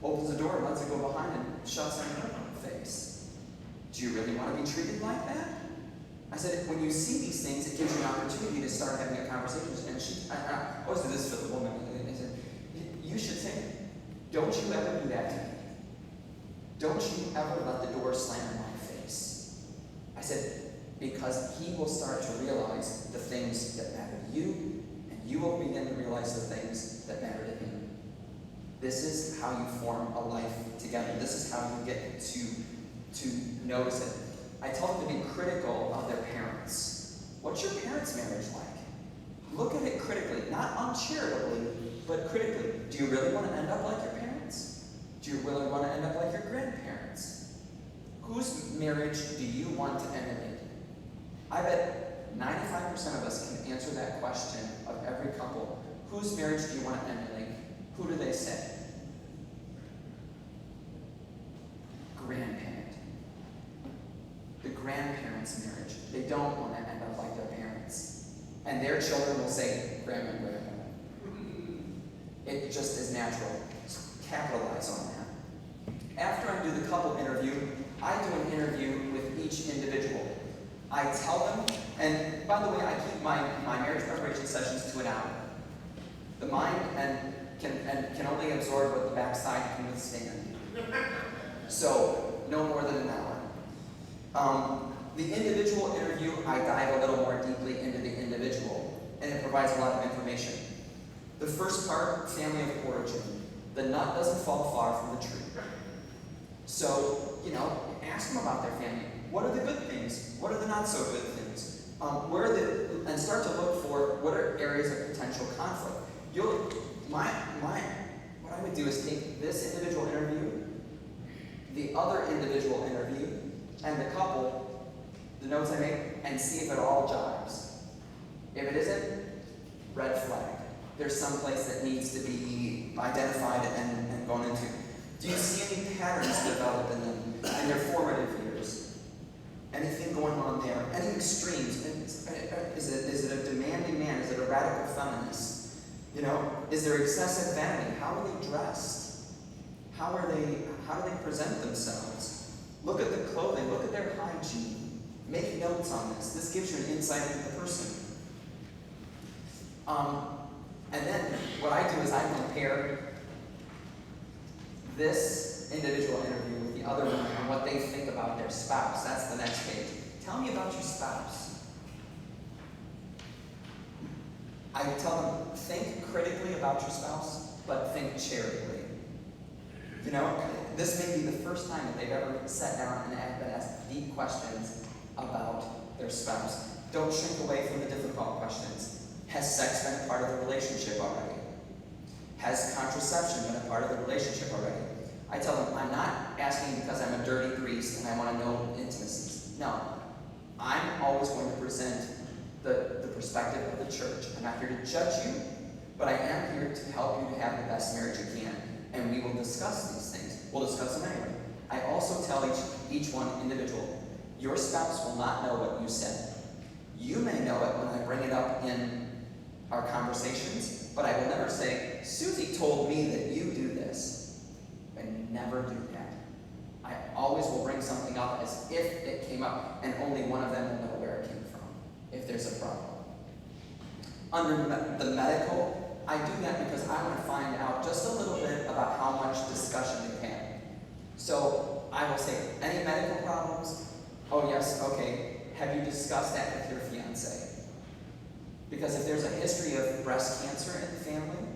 Speaker 1: opens the door and lets it go behind and shuts it in her face? Do you really want to be treated like that? I said, when you see these things, it gives you an opportunity to start having a conversation. And I always do this for the woman. I said, you should think, don't you ever do that to me. Don't you ever let the door slam in my face. I said, because he will start to realize the things that matter to you, and you will begin to realize the things that matter to him. This is how you form a life together. This is how you get to notice it. I tell them to be critical of their parents. What's your parents' marriage like? Look at it critically, not uncharitably, but critically. Do you really want to end up like your parents? Do you really want to end up like your grandparents? Whose marriage do you want to emulate? I bet 95% of us can answer that question of every couple. Whose marriage do you want to emulate? Who do they say? Grandparent. The grandparents' marriage. They don't want to end up like their parents. And their children will say, grandma and grandpa. It just is natural. Just capitalize on that. After I do the couple interview, I do an interview with each individual. I tell them, and by the way, I keep my marriage preparation sessions to an hour. The mind can only absorb what the backside can withstand. So, no more than an hour. The individual interview, I dive a little more deeply into the individual, and it provides a lot of information. The first part, family of origin. The nut doesn't fall far from the tree. So, ask them about their family. What are the good things? What are the not so good things? And start to look for what are areas of potential conflict. What I would do is take this individual interview, the other individual interview, and the couple, the notes I make, and see if it all jives. If it isn't, red flag. There's some place that needs to be identified and gone into. Do you see any patterns develop in them in their formative years? Anything going on there? Any extremes? Is it a demanding man? Is it a radical feminist? Is there excessive vanity? How are they dressed? How do they present themselves? Look at the clothing. Look at their hygiene. Make notes on this. This gives you an insight into the person. And then what I do is I compare this individual interview with the other one and what they think about their spouse. That's the next page. Tell me about your spouse. I tell them, think critically about your spouse, but think charitably. This may be the first time that they've ever sat down and been asked deep questions about their spouse. Don't shrink away from the difficult questions. Has sex been a part of the relationship already? Has contraception been a part of the relationship already? I tell them, I'm not asking because I'm a dirty priest and I want to know intimacies. No. I'm always going to present the perspective of the church. I'm not here to judge you, but I am here to help you to have the best marriage you can. And we will discuss these things. We'll discuss them anyway. I also tell each one individual, your spouse will not know what you said. You may know it when I bring it up in our conversations, but I will never say, Susie told me that you do this. I never do that. I always will bring something up as if it came up, and only one of them will know where it came from, if there's a problem. Under the medical, I do that because I want to find out just a little bit about how much discussion they've had. So I will say, any medical problems? Oh yes, okay. Have you discussed that with your fiance? Because if there's a history of breast cancer in the family,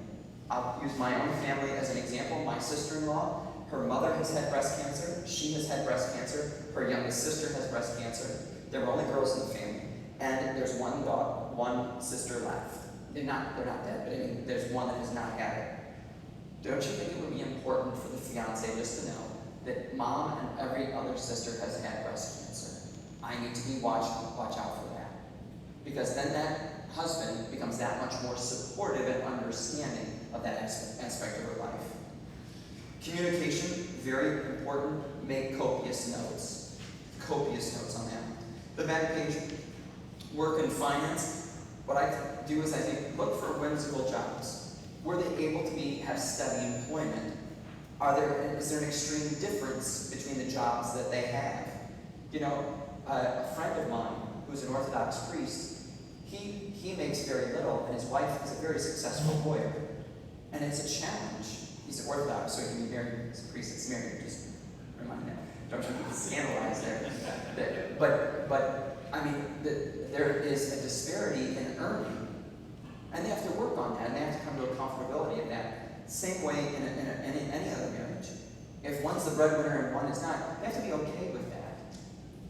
Speaker 1: I'll use my own family as an example. My sister-in-law, her mother has had breast cancer. She has had breast cancer. Her youngest sister has breast cancer. There were only girls in the family. And there's one sister left. They're not dead, but I mean, there's one that has not had it. Don't you think it would be important for the fiance just to know that mom and every other sister has had breast cancer? I need to be watch out for that. Because then that husband becomes that much more supportive and understanding of that aspect of her life. Communication, very important. Make copious notes. copious notes on that. The back page, work and finance. What I do is I think, look for whimsical jobs. Were they able to have steady employment? Is there an extreme difference between the jobs that they have? You know, a friend of mine who's an Orthodox priest, he makes very little, and his wife is a very successful lawyer. And it's a challenge. He's Orthodox, so he can be married as a priest that's married. Just remind him. Don't you get scandalized there. But I mean, there is a disparity in earning. And they have to work on that, and they have to come to a comfortability of that. Same way in any other marriage. If one's the breadwinner and one is not, they have to be okay with that.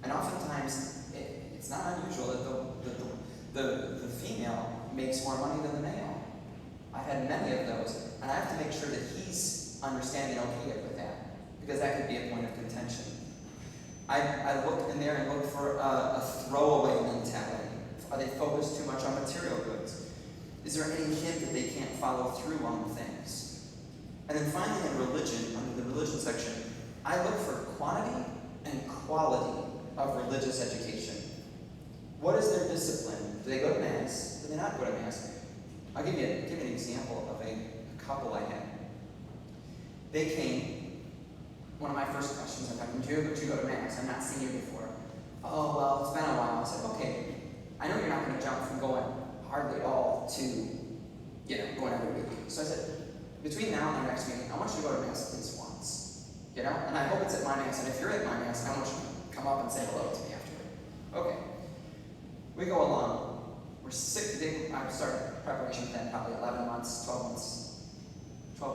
Speaker 1: And oftentimes, it's not unusual that the female makes more money than the male. I've had many of those, and I have to make sure that he's understanding okay with that, because that could be a point of contention. I look in there and look for a throwaway mentality. Are they focused too much on material goods? Is there any hint that they can't follow through on things? And then finally in religion, under the religion section, I look for quantity and quality of religious education. What is their discipline? Do they go to Mass? Do they not go to Mass? I'll give you an example of a couple I had. They came, one of my first questions, I'm like, do you go to Mass? I've not seen you before. Oh, well, it's been a while. I said, okay, I know you're not going to jump from going hardly at all to, going every week. So I said, between now and the next meeting, I want you to go to Mass at least once. And I hope it's at my Mass, and if you're at my Mass, I want you to come up and say hello to me afterward. Okay. We go along. We're 6 days, I started preparation then, probably 11 months, 12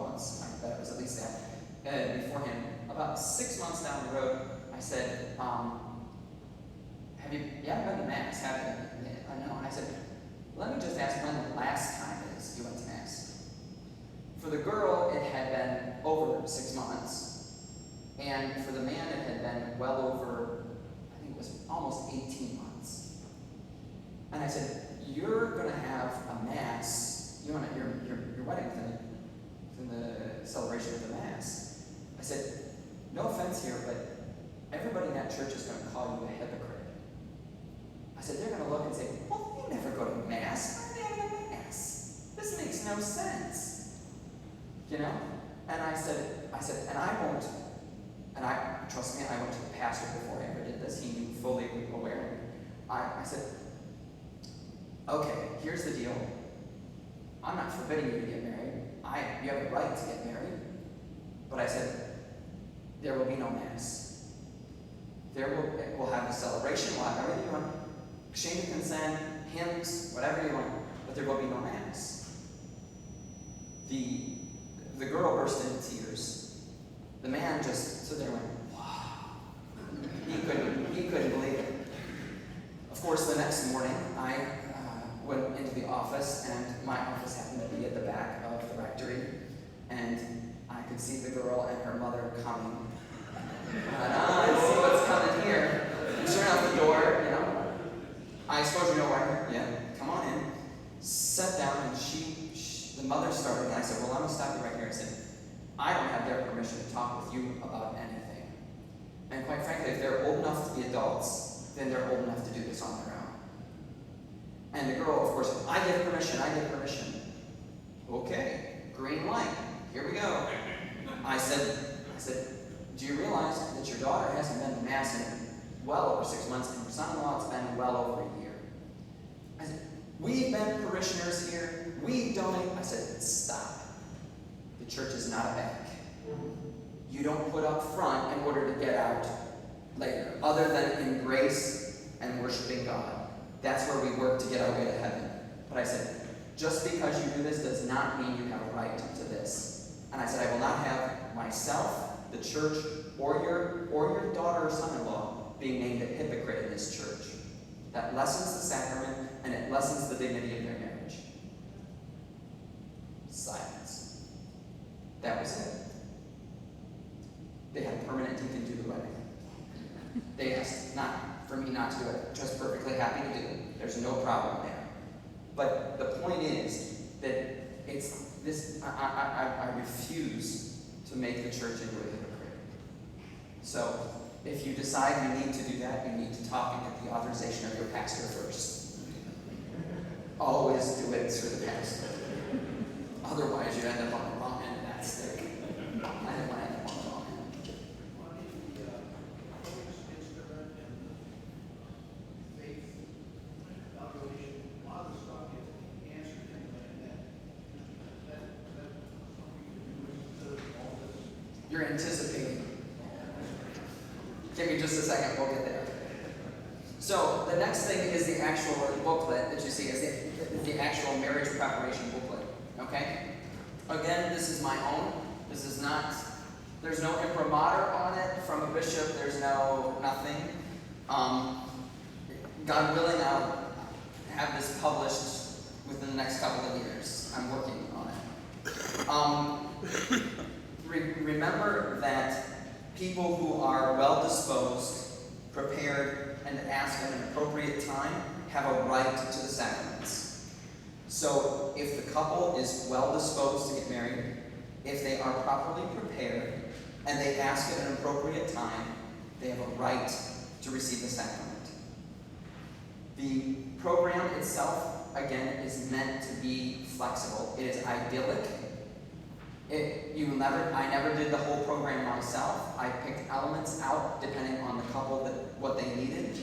Speaker 1: months, I bet it was at least that. And beforehand, about 6 months down the road, I said, you haven't been to Mass, have you? I know. And I said, let me just ask when the last time is you went to Mass. For the girl, it had been over 6 months. And for the man, it had been well over, I think it was almost 18 months. And I said, you're going to have a Mass, your wedding within the celebration of the Mass. I said, no offense here, but everybody in that church is going to call you a hypocrite. I said, they're going to look and say, well, you never go to Mass. Why are they having a Mass? This makes no sense. And I said, and I won't, trust me, I went to the pastor before I ever did this. He knew fully aware. I said, okay, here's the deal. I'm not forbidding you to get married. You have a right to get married. But I said, there will be no Mass. We'll have a celebration, we'll have everything you want, exchange of consent, hymns, whatever you want, but there will be no Mass. The girl burst into tears. The man just stood there and went, wow. He couldn't believe it. Of course, the next morning, I went into the office, and my office happened to be at the back of the rectory, and I could see the girl and her mother coming. And see what's coming here. And sure enough, the door, I suppose you know where. Yeah, come on in. Sat down, and the mother started, and I said, well, let me stop you right here. I said, I don't have their permission to talk with you about anything. And quite frankly, if they're old enough to be adults, then they're old enough to do this on their own. And the girl, of course, I give permission. Okay, green light, here we go. I said, do you realize that your daughter hasn't been to Mass in well over 6 months, and your son-in-law has been well over a year? I said, we've been parishioners here, we've donated. I said, stop. The church is not a bank. You don't put up front in order to get out later, other than in grace and worshiping God. That's where we work to get our way to heaven. But I said, just because you do this does not mean you have a right to this. And I said, I will not have myself, the church, or your daughter or son-in-law being named a hypocrite in this church. That lessens the sacrament, and it lessens the dignity of their marriage. Silence. That was it. They had a permanent deacon do the wedding. They asked for me not to do it. Just perfectly happy to do it. There's no problem there. But the point is that it's this. I refuse to make the church into a hypocrite. So if you decide you need to do that, you need to talk and get the authorization of your pastor first. Always do it through the pastor. Otherwise, you end up on the wrong end of that stick. I didn't want to end up on the wrong end. You're anticipating. Give me just a second, we'll get there. So the next thing is the actual booklet that you see is the actual marriage preparation booklet. Okay? Again, this is my own. This is not, there's no imprimatur on it from a bishop, there's no nothing. God willing, I'll have this published within the next couple of years. I'm working on it. Remember that people who are well disposed, prepared, and ask at an appropriate time have a right to the sacraments. So if the couple is well disposed to get married, if they are properly prepared, and they ask at an appropriate time, they have a right to receive the sacrament. The program itself, again, is meant to be flexible. It is idyllic. I never did the whole program myself. I picked elements out depending on the couple, what they needed.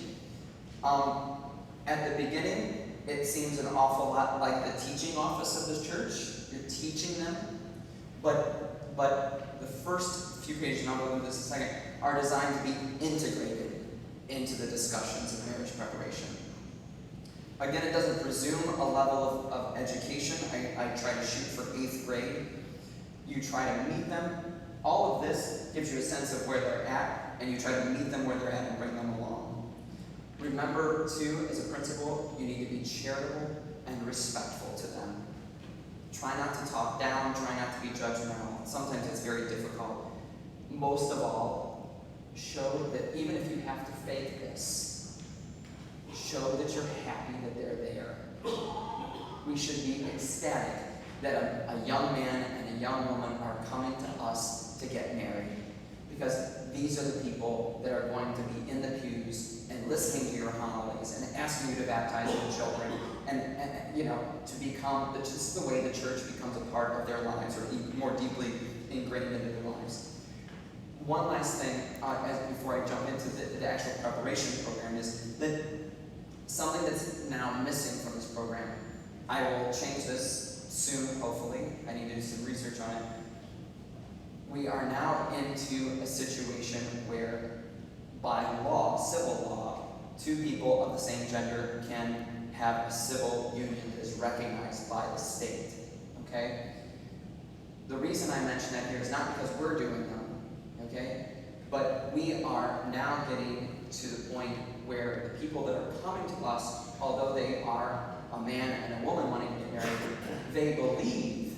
Speaker 1: At the beginning, it seems an awful lot like the teaching office of the church. You're teaching them. But the first few pages, and I'll go into this in a second, are designed to be integrated into the discussions of marriage preparation. Again, it doesn't presume a level of education. I try to shoot for 8th grade. You try to meet them. All of this gives you a sense of where they're at, and you try to meet them where they're at and bring them along. Remember, too, as a principal, you need to be charitable and respectful to them. Try not to talk down, try not to be judgmental. Sometimes it's very difficult. Most of all, show that even if you have to fake this, show that you're happy that they're there. We should be ecstatic that a young man and a young woman are coming to us to get married. Because these are the people that are going to be in the pews and listening to your homilies and asking you to baptize your children and to become, this is the way the church becomes a part of their lives, or more deeply ingrained into their lives. One last thing, before I jump into the actual preparation program, is that something that's now missing from this program. I will change this soon, hopefully. I need to do some research on it. We are now into a situation where, by law, civil law, two people of the same gender can have a civil union that is recognized by the state. Okay? The reason I mention that here is not because we're doing them, okay? But we are now getting to the point where the people that are coming to us, although they are a man and a woman wanting to get married, they believe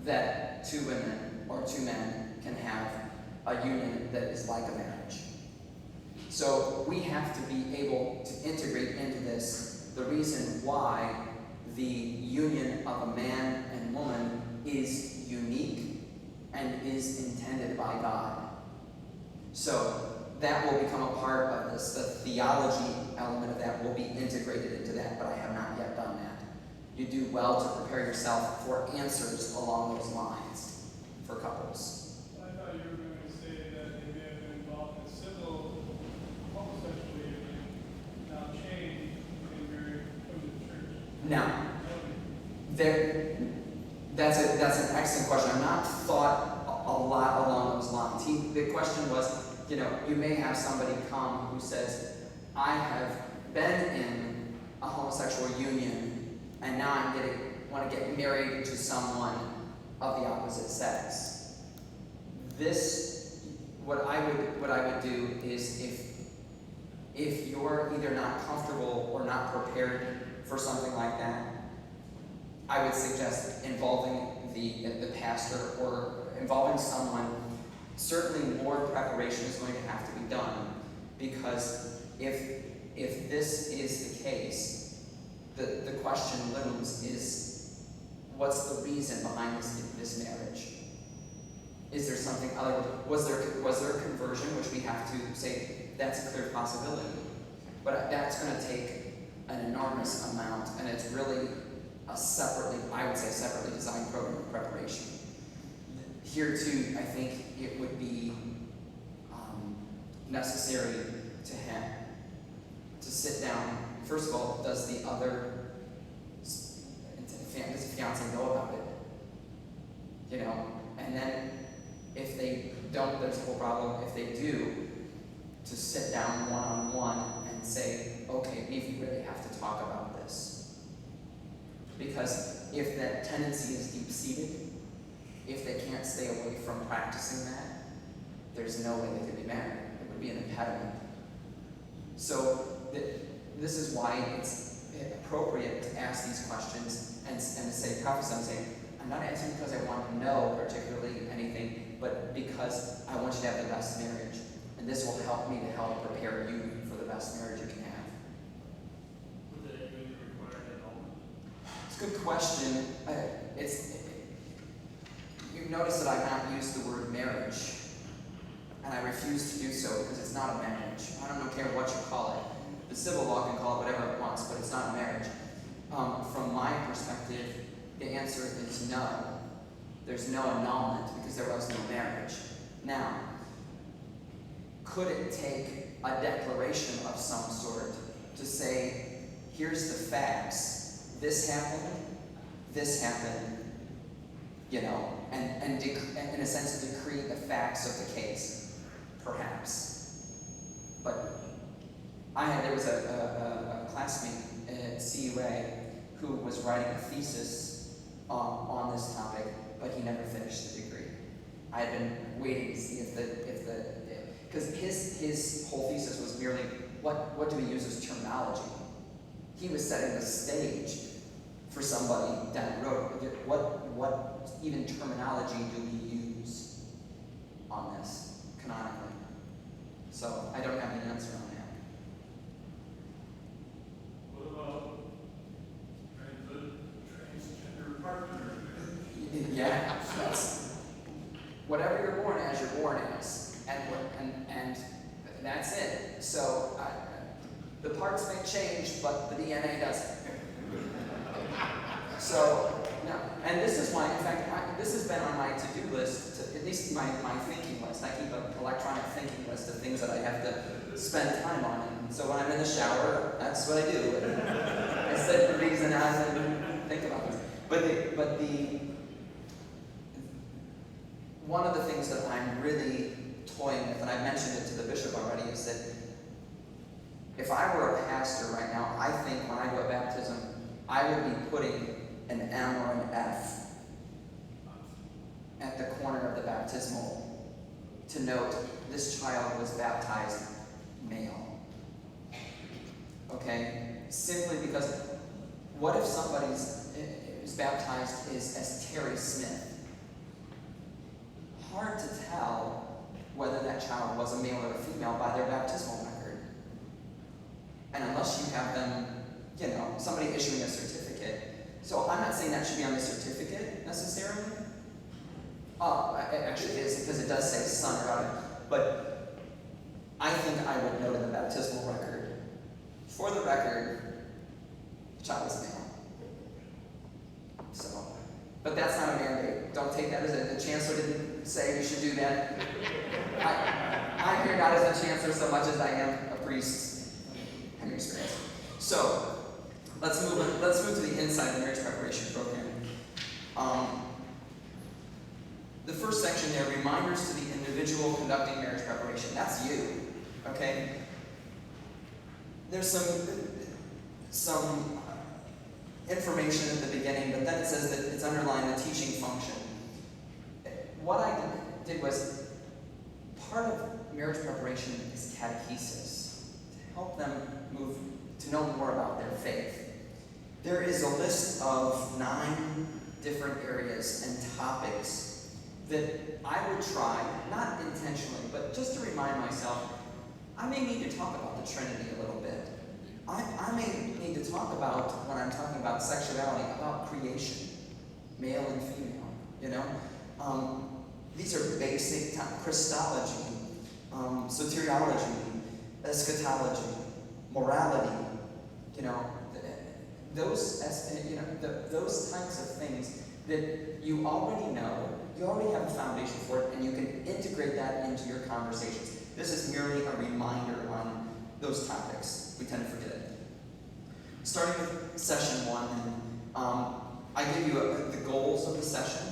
Speaker 1: that two women or two men can have a union that is like a marriage. So we have to be able to integrate into this the reason why the union of a man and woman is unique and is intended by God. So that will become a part of this. The theology element of that will be integrated into that, but I have not yet done that. You do well to prepare yourself for answers along those lines for couples.
Speaker 7: I thought you were going to say that they may have been involved in civil homosexual union, now changed and married from the church.
Speaker 1: Now, that's an excellent question. I've not thought a lot along those lines. The question was, you may have somebody come who says, I have been in a homosexual union, and now I want to get married to someone of the opposite sex. What I would do is, if you're either not comfortable or not prepared for something like that, I would suggest involving the pastor or involving someone. Certainly more preparation is going to have to be done, because if this is the case, the question looms is, what's the reason behind this marriage? Is there something other? Was there conversion, which we have to say that's a clear possibility, but that's going to take an enormous amount, and it's really a separately designed program of preparation. Here too, I think it would be necessary to sit down. First of all, does the fiance know about it? You know, and then if they don't, there's a whole problem. If they do, to sit down one-on-one and say, okay, we really have to talk about this. Because if that tendency is deep-seated, if they can't stay away from practicing that, there's no way they could be married. It would be an impediment. So this is why it's appropriate to ask these questions and to say, prophesy, and say, I'm not asking because I want to know particularly anything, but because I want you to have the best marriage. And this will help me to help prepare you for the best marriage you can have.
Speaker 7: Would that even require an annulment?
Speaker 1: It's a good question. You've noticed that I've not used the word marriage, and I refuse to do so because it's not a marriage. I don't care what you call it. The civil law can call it whatever it wants, but it's not a marriage. From my perspective, the answer is no. There's no annulment because there was no marriage. Now, could it take a declaration of some sort to say, here's the facts, this happened, you know, and in a sense decree the facts of the case, perhaps. But there was a classmate at CUA who was writing a thesis on this topic, but he never finished the degree. I had been waiting to see because his whole thesis was merely what do we use as terminology. He was setting the stage for somebody down the road. What even terminology do we use on this canonically? So I don't have an answer on that.
Speaker 7: What about transgender partner?
Speaker 1: Yeah, that's whatever you're born as, you're born as, and that's it. So the parts may change, but the DNA doesn't. So no, and this is why, in fact, this has been on my to-do list, at least my thinking list. I keep an electronic thinking list of things that I have to spend time on. And so when I'm in the shower, that's what I do. I set the reason as and think about this. But one of the things that I'm really toying with, and I mentioned it to the bishop already, is that if I were a pastor right now, I think when I do a baptism, I would be putting an M or an F at the corner of the baptismal to note this child was baptized male. Okay? Simply because what if somebody is baptized as Terry Smith? Hard to tell whether that child was a male or a female by their baptismal record. And unless you have them, you know, somebody issuing a certificate. So I'm not saying that should be on the certificate necessarily. It actually is, because it does say son or daughter. But I think I would note in the baptismal record, for the record, the child is male. So, but that's not a mandate. Don't take that as the chancellor didn't say you should do that. I'm here not as a chancellor so much as I am a priest having experience. So let's move to the inside of the marriage preparation program. The first section there, reminders to the individual conducting marriage preparation. That's you, okay? There's some information at the beginning, but then it says that it's underlined the teaching function. What I did was, part of marriage preparation is catechesis, to help them move to know more about their faith. There is a list of 9 different areas and topics that I would try, not intentionally, but just to remind myself, I may need to talk about the Trinity a little bit. I may need to talk about, when I'm talking about sexuality, about creation, male and female, you know? These are basic Christology, soteriology, eschatology, morality. Those types of things that you already know. You already have a foundation for it, and you can integrate that into your conversations. This is merely a reminder on those topics. We tend to forget it. Starting with session 1, I give you the goals of the session,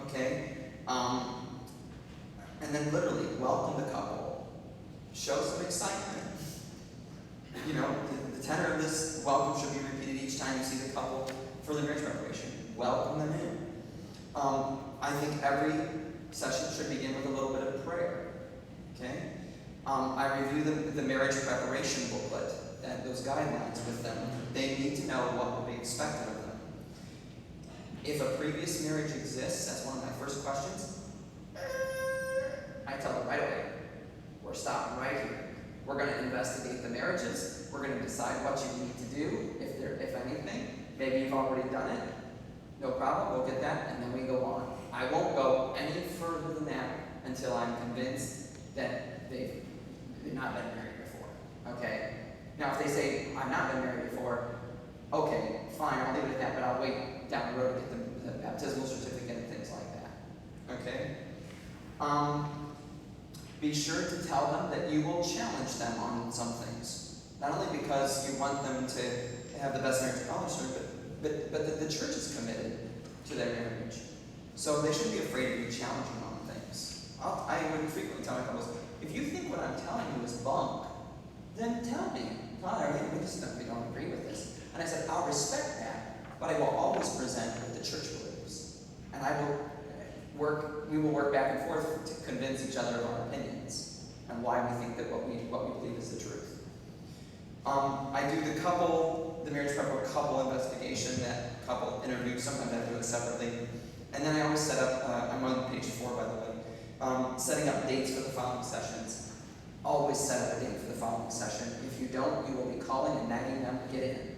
Speaker 1: okay? And then literally welcome the couple. Show some excitement. The tenor of this welcome should be repeated each time you see the couple for the marriage preparation. Welcome them in. I think every session should begin with a little bit of prayer. Okay? I review the marriage preparation booklet and those guidelines with them. They need to know what will be expected of them. If a previous marriage exists, that's one of my first questions. I tell them right away, we're stopping right here. We're going to investigate the marriages. We're going to decide what you need to do, if anything. Maybe you've already done it. No problem, we'll get that, and then we go on. I won't go any further than that until I'm convinced that they've not been married before. Okay? Now, if they say, I've not been married before, okay, fine, I'll leave it at that, but I'll wait down the road to get the baptismal certificate and things like that. Okay? Be sure to tell them that you will challenge them on some things. Not only because you want them to have the best marriage policy, but that the church is committed to their marriage. So they shouldn't be afraid of you challenging on things. I would frequently tell my couples, if you think what I'm telling you is bunk, then tell me. Father, we don't agree with this. And I said, I'll respect that, but I will always present what the church believes. And we will work back and forth to convince each other of our opinions and why we think that what we believe is the truth. I do the marriage prep couple investigation, that couple interview. Sometimes I do it separately. And then I always set up, I'm on page 4 by the way, setting up dates for the following sessions. Always set up a date for the following session. If you don't, you will be calling and nagging them to get in.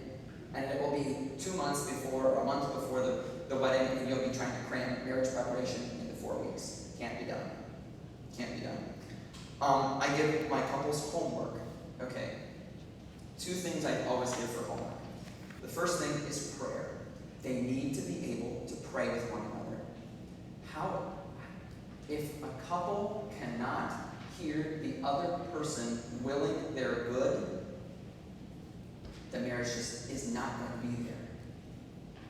Speaker 1: And it will be 2 months before, or a month before the wedding, and you'll be trying to cram marriage preparation into 4 weeks. Can't be done. Can't be done. I give my couples homework. Okay. 2 things I always give for homework. The first thing is prayer. They need to be able to pray with one another. If a couple cannot hear the other person willing their good, the marriage just is not going to be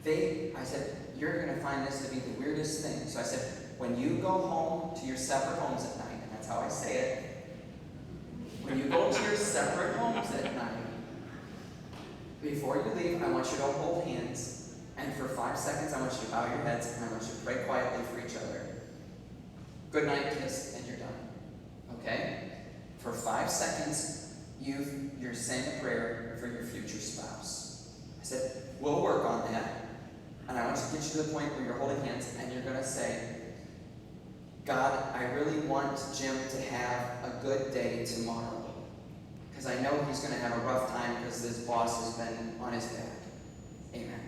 Speaker 1: there. I said, you're going to find this to be the weirdest thing. So I said, when you go home to your separate homes at night, and that's how I say it, when you go to your separate homes at night, before you leave, I want you to hold hands, and for 5 seconds, I want you to bow your heads, and I want you to pray quietly for each other. Good night, kiss, and you're done. Okay? For 5 seconds, you're saying a prayer for your future spouse. I said, we'll work on that, and I want you to get you to the point where you're holding hands, and you're going to say, God, I really want Jim to have a good day tomorrow. Because I know he's going to have a rough time because this boss has been on his back. Amen.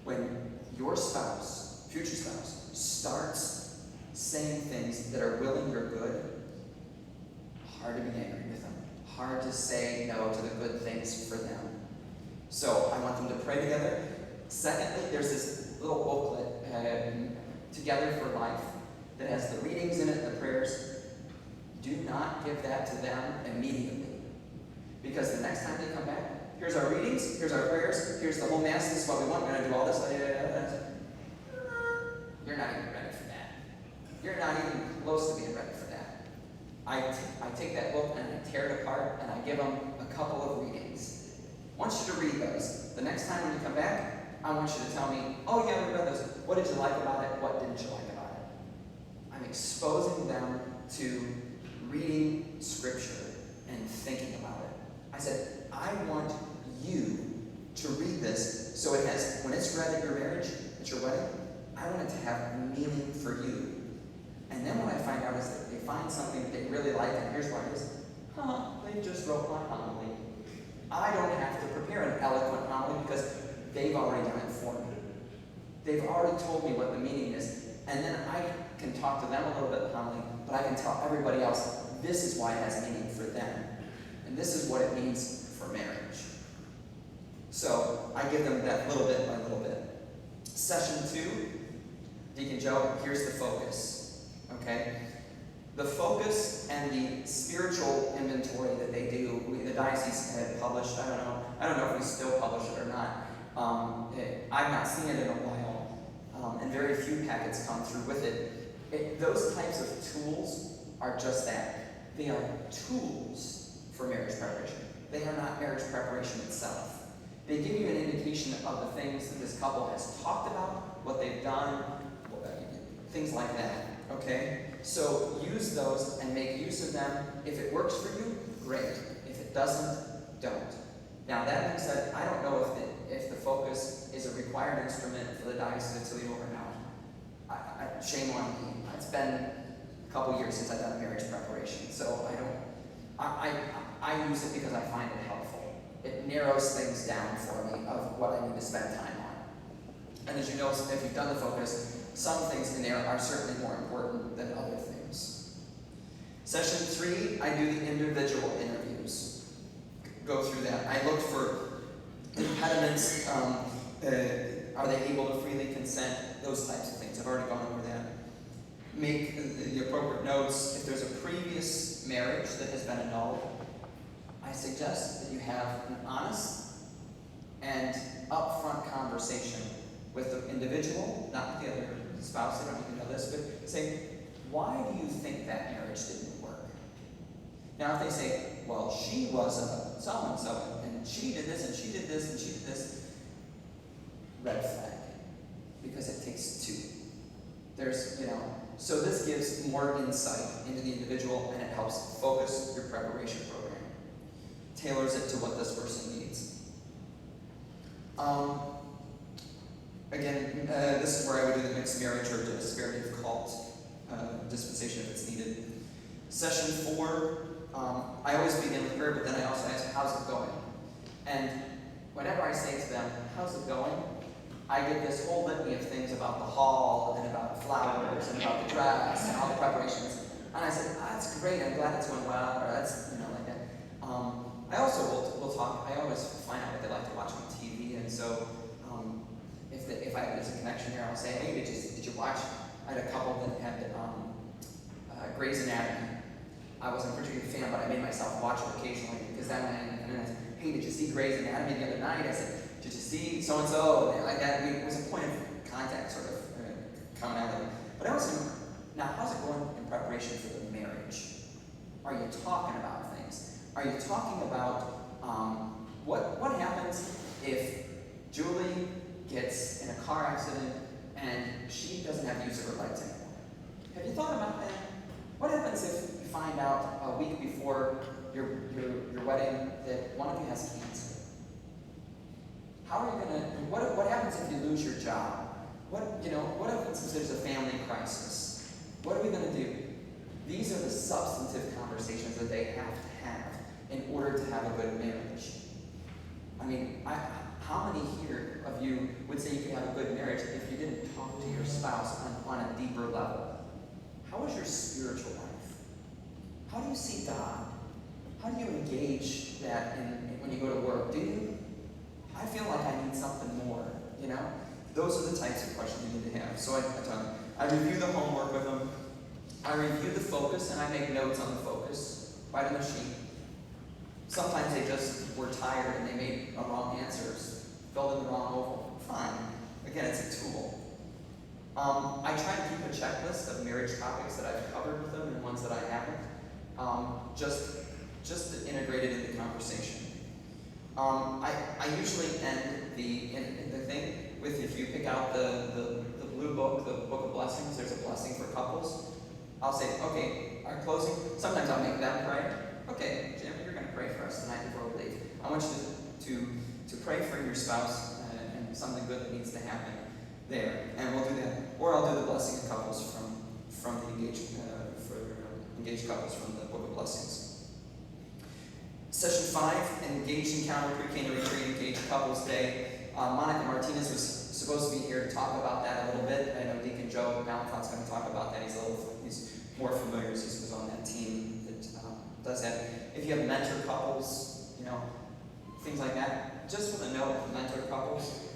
Speaker 1: When your spouse, future spouse, starts saying things that are willing your good, hard to be angry with them. Hard to say no to the good things for them. So I want them to pray together. Secondly, there's this little booklet, Together for Life, that has the readings in it, the prayers. Do not give that to them immediately. Because the next time they come back, here's our readings, here's our prayers, here's the whole mass, this is what we want, we're going to do all this. You're not even ready for that. You're not even close to being ready for that. I take that book and I tear it apart and I give them a couple of readings. I want you to read those. The next time when you come back, I want you to tell me, oh yeah, we read those. What did you like about it? What didn't you like about it? I'm exposing them to reading Scripture and thinking about it. I said, I want you to read this so it has, when it's read at your marriage, at your wedding, I want it to have meaning for you. And then what I find out is that they find something that they really like, and here's what it is. They just wrote my homily. I don't have to prepare an eloquent homily because they've already done it for me. They've already told me what the meaning is. And then I can talk to them a little bit calmly, but I can tell everybody else, this is why it has meaning for them. And this is what it means for marriage. So I give them that little bit by little bit. Session 2, Deacon Joe, here's the focus. Okay? The focus and the spiritual inventory that they do, the diocese had published, I don't know if we still publish it or not. I've not seen it in a while, and very few packets come through with it. Those types of tools are just that. They are tools for marriage preparation. They are not marriage preparation itself. They give you an indication of the things that this couple has talked about, what they've done, things like that. Okay? So use those and make use of them. If it works for you, great. If it doesn't, don't. Now that being said, I don't know if the focus is a required instrument for the Diocese of Toledo or not. Shame on me. It's been a couple years since I've done marriage preparation, so I use it because I find it helpful. It narrows things down for me of what I need to spend time on. And as you know, if you've done the focus, some things in there are certainly more important than other things. Session 3, I do the individual interviews. Go through that. I look for impediments. Are they able to freely consent? Those types of things. I've already gone over that. Make the appropriate notes. If there's a previous marriage that has been annulled, I suggest that you have an honest and upfront conversation with the individual, not with the other spouse, they don't need to know this, but say, why do you think that marriage didn't work? Now, if they say, well, she was a so-and-so, and she did this, and she did this, and she did this, red flag, because it takes two. So this gives more insight into the individual, and it helps focus your preparation program. Tailors it to what this person needs. Again, this is where I would do the mixed marriage or disparity of cult dispensation if it's needed. Session 4, I always begin with prayer, but then I also ask, how's it going? And whenever I say to them, how's it going? I get this whole litany of things about the hall and about flowers and about the dress and all the preparations. And I said, that's great, I'm glad it's going well, or that's, like that. I also will talk, I always find out what they like to watch on TV, and so if there's a connection there, I'll say, hey, did you watch? I had a couple that had Grey's Anatomy. I wasn't a particular fan, but I made myself watch it occasionally, because then I said, hey, did you see Grey's Anatomy the other night? I said, did you see so-and-so? Like that. It was a point of contact, sort of commonality. But I also, now, how's it going in preparation for the marriage? Are you talking about things? Are you talking about what happens if Julie gets in a car accident and she doesn't have use of her legs anymore? Have you thought about that? What happens if you find out a week before your wedding that one of you has cancer? How are you gonna? What happens if you lose your job? What happens if there's a family crisis? What are we gonna do? These are the substantive conversations that they have to have in order to have a good marriage. I mean, how many here of you would say you could have a good marriage if you didn't talk to your spouse on a deeper level? How is your spiritual life? How do you see God? How do you engage that when you go to work? Do you? I feel like I need something more, Those are the types of questions you need to have. So I review the homework with them. I review the focus, and I make notes on the focus, right on the sheet. Sometimes they just were tired and they made a wrong answer, filled in the wrong oval. Fine. Again, it's a tool. I try to keep a checklist of marriage topics that I've covered with them and ones that I haven't, just to integrate it in the conversation. I usually end the thing with, if you pick out the blue book, the Book of Blessings, there's a blessing for couples. I'll say, okay, our closing, sometimes I'll make them pray. Okay, Jim, you're going to pray for us tonight before we leave. I want you to pray for your spouse and something good that needs to happen there. And we'll do that. Or I'll do the blessing of couples from the engaged couples from the Book of Blessings. Session 5, Engaged Encounter, Pre-Cana Retreat, Engaged Couples Day. Monica Martinez was supposed to be here to talk about that a little bit. I know Deacon Joe Malintot's going to talk about that. He's more familiar since he was on that team that does that. If you have mentor couples, things like that, just with a note of mentor couples,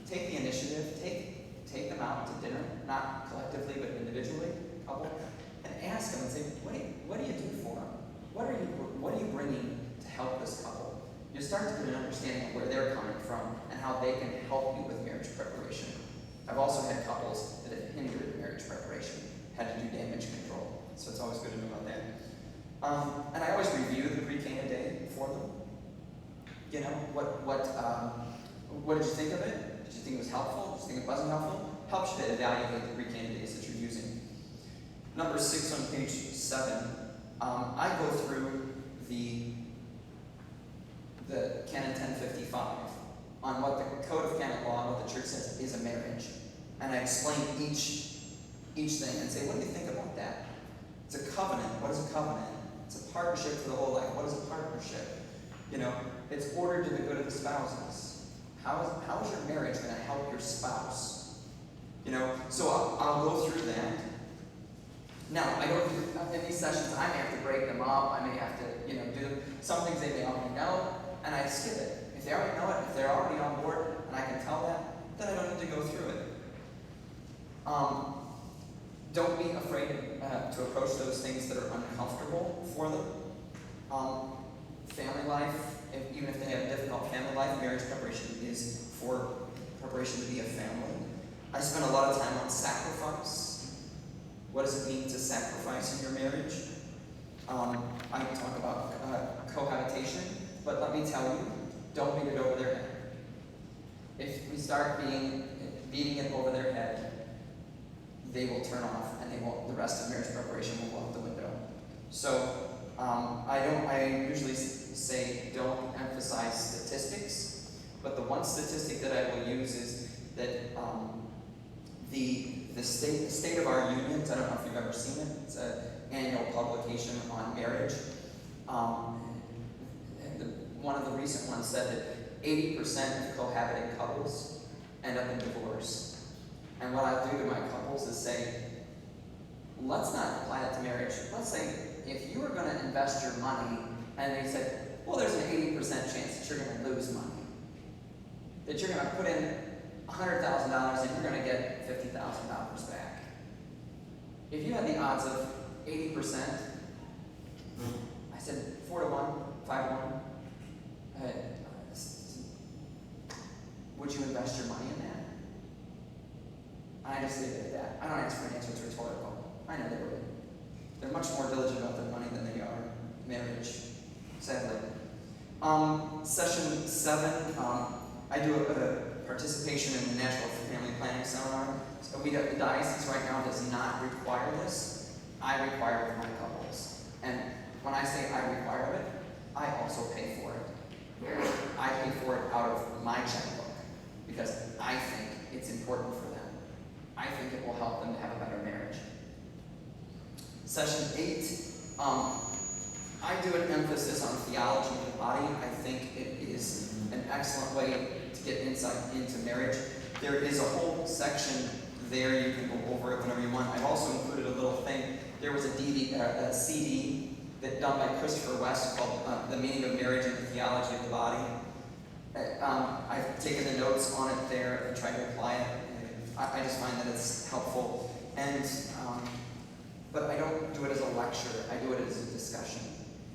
Speaker 1: take the initiative, take them out to dinner, not collectively but individually, couple, and ask them and say, what do you do for them? What are you bringing to help this couple? You start to get an understanding of where they're coming from and how they can help you with marriage preparation. I've also had couples that have hindered marriage preparation, had to do damage control, so it's always good to know about that. And I always review the pre-Cana day for them. What did you think of it? Did you think it was helpful? Did you think it wasn't helpful? Helps you to evaluate the pre-Cana days that you're using. Number 6 on page 7, I go through the Canon 1055 on what the Code of Canon Law and what the church says is a marriage. And I explain each thing and say, what do you think about that? It's a covenant. What is a covenant? It's a partnership for the whole life. What is a partnership? It's ordered to the good of the spouses. How is your marriage going to help your spouse? So I'll go through that. Now, I don't do, in these sessions, I may have to break them up. I may have to, do them. Some things they may already know, and I skip it. If they already know it, if they're already on board, and I can tell that, then I don't need to go through it. Don't be afraid to approach those things that are uncomfortable for them. Family life, even if they have a difficult family life, marriage preparation is for preparation to be a family. I spend a lot of time on sacrifice. What does it mean to sacrifice in your marriage? I talk about cohabitation, but let me tell you, don't beat it over their head. If we start beating it over their head, they will turn off, and the rest of marriage preparation will go out the window. So I usually say don't emphasize statistics, but the one statistic that I will use is that the state of our unions, I don't know if you've ever seen it, it's an annual publication on marriage. One of the recent ones said that 80% of cohabiting couples end up in divorce. And what I do to my couples is say, let's not apply that to marriage. Let's say if you were going to invest your money and they said, well, there's an 80% chance that you're going to lose money. That you're going to put in $100,000 and you're going to get $50,000 back. If you had the odds of 80%, I said 4-1, 5-1, would you invest your money in that? I just leave it at that. I don't ask for an answer, it's rhetorical. I know they would. They're much more diligent about their money than they are marriage, sadly. Session 7, I do a participation in the National Family Planning Seminar. So the diocese right now does not require this. I require it with my couples. And when I say I require it, I also pay for it. I pay for it out of my checkbook because I think it's important for them. I think it will help them to have a better marriage. Session 8, I do an emphasis on theology of the body. I think it is an excellent way to get insight into marriage. There is a whole section there. You can go over it whenever you want. I've also included a little thing. There was a CD that done by Christopher West called The Meaning of Marriage and the Theology of the Body. I've taken the notes on it there and tried to apply it. I just find that it's helpful. But I don't do it as a lecture. I do it as a discussion.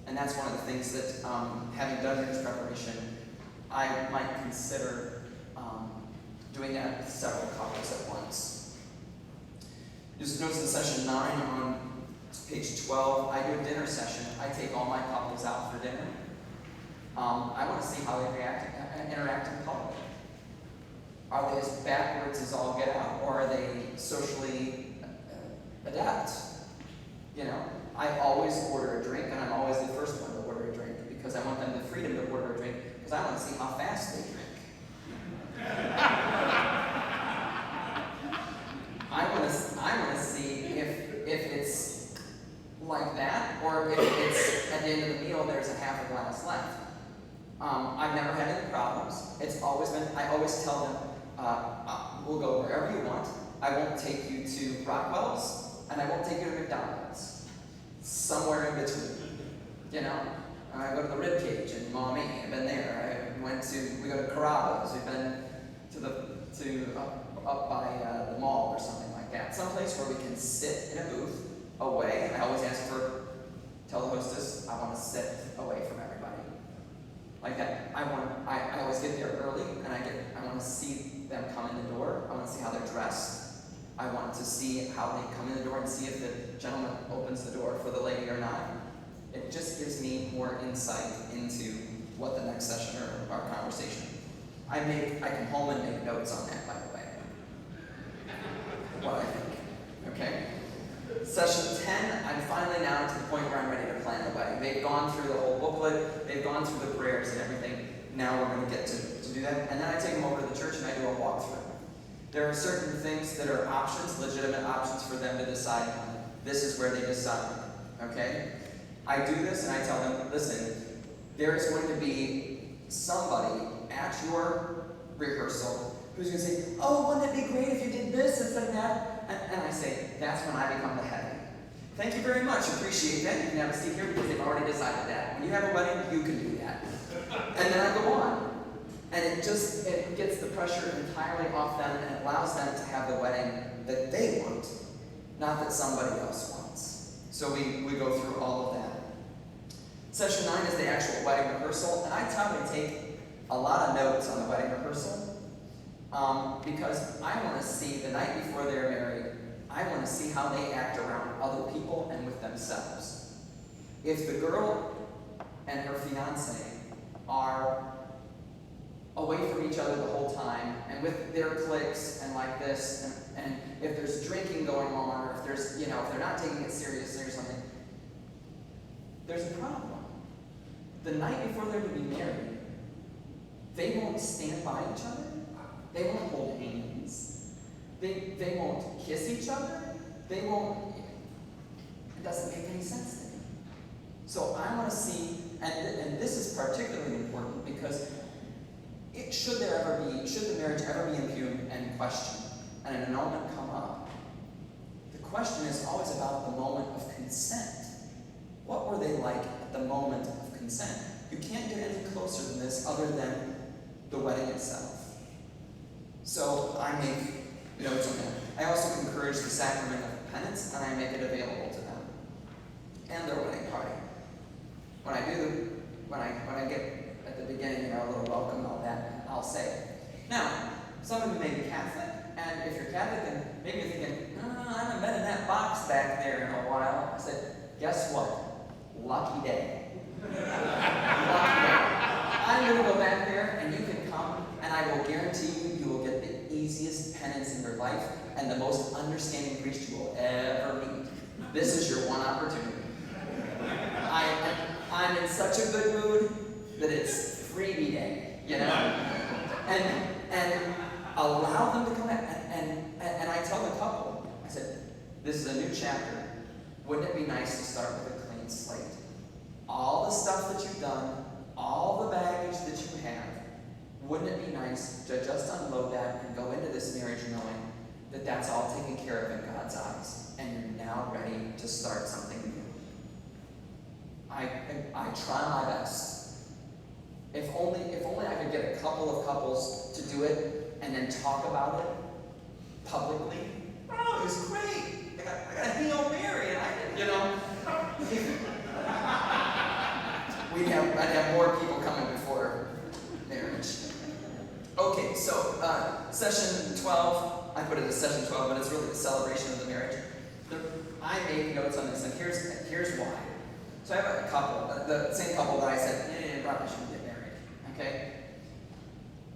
Speaker 1: And that's one of the things that, having done marriage preparation, I might consider doing that with several couples at once. Just notice in session 9 on page 12, I do a dinner session. I take all my couples out for dinner. I want to see how they interact in public. Are they as backwards as all get out, or are they socially adept? I always order a drink, and I'm always the first one to order a drink because I want them the freedom to order a drink because I want to see how fast they drink. I want to see if it's like that, or if it's at the end of the meal there's a half a glass left. I've never had any problems. It's always been. I always tell them, we'll go wherever you want. I won't take you to Rockwell's, and I won't take you to McDonald's. Somewhere in between. You know? I go to the Rib Cage in Maumee. I've been there. We go to Carrabba's. We've been to up by the mall or something like that. Someplace where we can sit in a booth away. I always tell the hostess, I want to sit away from everybody. Like that. I always get there early, and I want to see them come in the door. I want to see how they're dressed. I want to see how they come in the door and see if the gentleman opens the door for the lady or not. It just gives me more insight into what the next session or our conversation. I come home and make notes on that, by the way. What I think. Okay? Session 10, I'm finally now to the point where I'm ready to plan the wedding. They've gone through the whole booklet, they've gone through the prayers and everything. Now we're going to get to do that. And then I take them over to the church and I do a walkthrough. There are certain things that are options, legitimate options for them to decide on. This is where they decide. Okay? I do this and I tell them, listen, there is going to be somebody at your rehearsal who's going to say, oh, wouldn't it be great if you did this and that? And I say, that's when I become the heavy. Thank you very much, appreciate that. You can have a seat here because they've already decided that. When you have a wedding, you can do that. And then I go on. And it gets the pressure entirely off them and it allows them to have the wedding that they want, not that somebody else wants. So we go through all of that. Session 9 is the actual wedding rehearsal, and I tell them to take a lot of notes on the wedding rehearsal because I want to see the night before they're married, I want to see how they act around other people and with themselves. If the girl and her fiance are away from each other the whole time, and with their cliques and like this, and if there's drinking going on, or if there's, if they're not taking it seriously or something, there's a problem. The night before they're to be married, they won't stand by each other. They won't hold hands. They won't kiss each other. They won't. It doesn't make any sense to me. So I want to see, and this is particularly important because should the marriage ever be impugned and questioned, and an annulment come up, the question is always about the moment of consent. What were they like at the moment of consent? You can't get any closer than this other than the wedding itself. So I make notes on that. I also encourage the sacrament of penance, and I make it available to them and their wedding party. When I get at the beginning, a little welcome and all that, I'll say. Now, some of you may be Catholic, and if you're Catholic, then maybe you're thinking, I haven't been in that box back there in a while. I said, guess what? Lucky day. Lucky day. I'm going to go back there, and you can come, and I will guarantee you will get the easiest penance in your life and the most understanding priest you will ever meet. This is your one opportunity. I'm in such a good mood that it's freebie day, and allow them to come back. And I tell the couple, I said, this is a new chapter. Wouldn't it be nice to start with a clean slate? All the stuff that you've done, all the baggage that you have, wouldn't it be nice to just unload that and go into this marriage knowing that that's all taken care of in God's eyes, and you're now ready to start something new? I try my best. If only I could get a couple of couples to do it and then talk about it publicly. Oh, it was great. I got a Hail Mary, and I'd have more people coming before marriage. Okay, so session 12, I put it as session 12, but it's really the celebration of the marriage. I made notes on this, and here's why. So I have a couple, the same couple that I said, probably shouldn't get married, okay?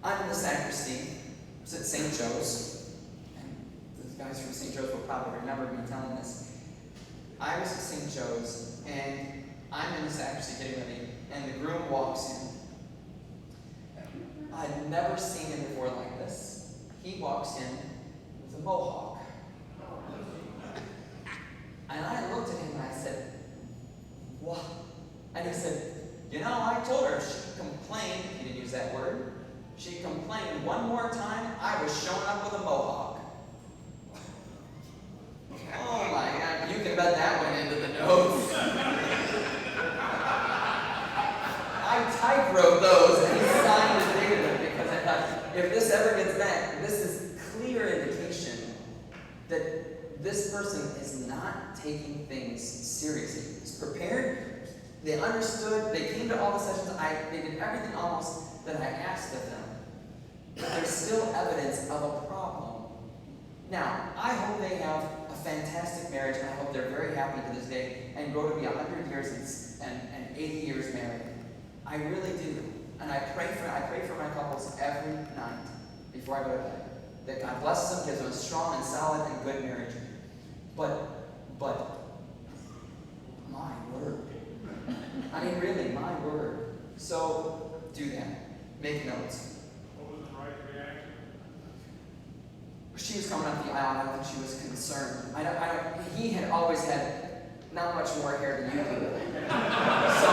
Speaker 1: I'm in the sacristy, it's at St. Joe's, and the guys from St. Joe's will probably remember me telling this. I was at St. Joe's, and I'm in the sacristy getting ready, and the groom walks in. I'd never seen him before like this. He walks in with a mohawk. And I looked at him and I said, what? And he said, I told her if she complained, he didn't use that word, she complained one more time, I was showing up with a mohawk. this person is not taking things seriously. He's prepared, they understood, they came to all the sessions, they did everything almost that I asked of them. But there's still evidence of a problem. Now, I hope they have a fantastic marriage, and I hope they're very happy to this day and grow to be 100 years and 80 years married. I really do. And I pray for my couples every night before I go to bed. That God blesses them, gives them a strong and solid and good marriage. But my word. I mean, really, my word. So, do that. Make notes.
Speaker 7: What was the right reaction?
Speaker 1: She was coming up the aisle, and I don't think she was concerned. He had always had not much more hair than you do. So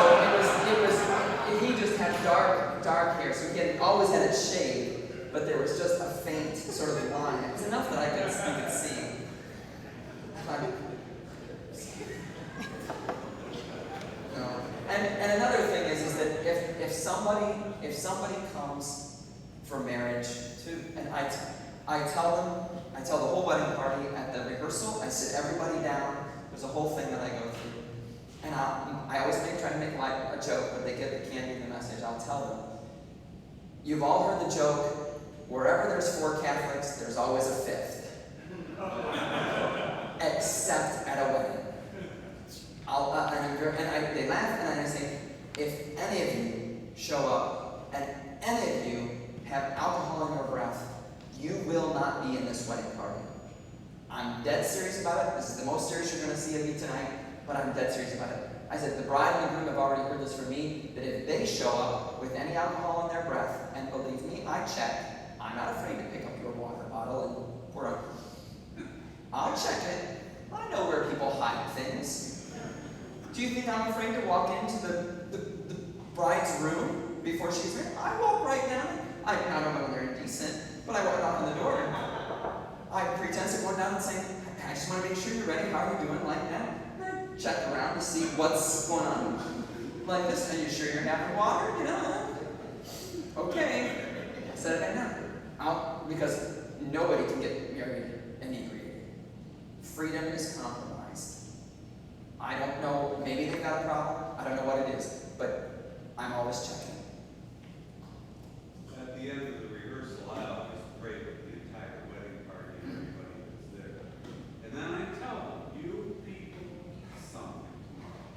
Speaker 1: he just had dark hair, so he had always had it shaved, but there was just a faint sort of line. It was enough that you could see. No. And another thing is that if somebody comes for marriage and I tell the whole wedding party at the rehearsal, I sit everybody down, there's a whole thing that I go through. And I always try to make a joke, but they get the candy and the message. I'll tell them, you've all heard the joke, wherever there's 4 Catholics, there's always a 5th. Except at a wedding. They laugh, and I say, if any of you show up, and any of you have alcohol in your breath, you will not be in this wedding party. I'm dead serious about it. This is the most serious you're going to see of me tonight, but I'm dead serious about it. I said, the bride and the groom have already heard this from me, that if they show up with any alcohol in their breath, and believe me, I check. I'm not afraid to pick up your water bottle and pour it. I'll check it. I know where people hide things. Do you think I'm afraid to walk into the bride's room before she's married? I walk right down. I don't know when they're indecent, but I walk knock on the door. I pretend to go down and say, I just want to make sure you're ready. How are you doing? Like that. And I check around to see what's going on. Like this. Are you sure you're having water? You know? Okay. I said it now. Because nobody can get married inebriated. Freedom is compromised. I don't know. Maybe they've got a problem. I don't know what it is. But I'm always checking.
Speaker 8: At the end of the rehearsal, I always pray with the entire wedding party and everybody that's there. And then I tell them, you people something tomorrow.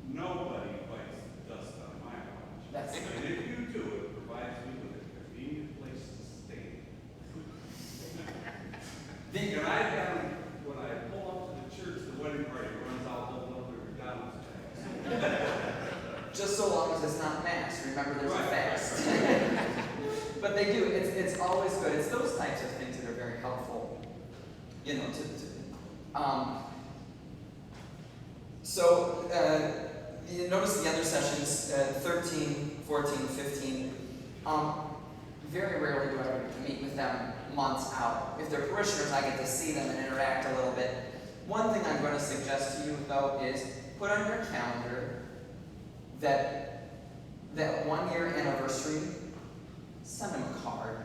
Speaker 8: Nobody bites the dust on my watch.
Speaker 1: That's it.
Speaker 8: And if you do, it provides me with a convenient place to stay. Deacon, when I pull up to the church, the wedding party runs out holding up their McDonald's bags.
Speaker 1: Just so long as it's not mass. Remember, there's a
Speaker 8: Right.
Speaker 1: fast. But they do. It's always good. It's those types of things that are very helpful. You know, So you notice the other sessions, 13, 14, 15. Very rarely do I meet with them months out. If they're parishioners, I get to see them and interact a little bit. One thing I'm going to suggest to you, though, is put on your calendar that 1-year anniversary, send them a card.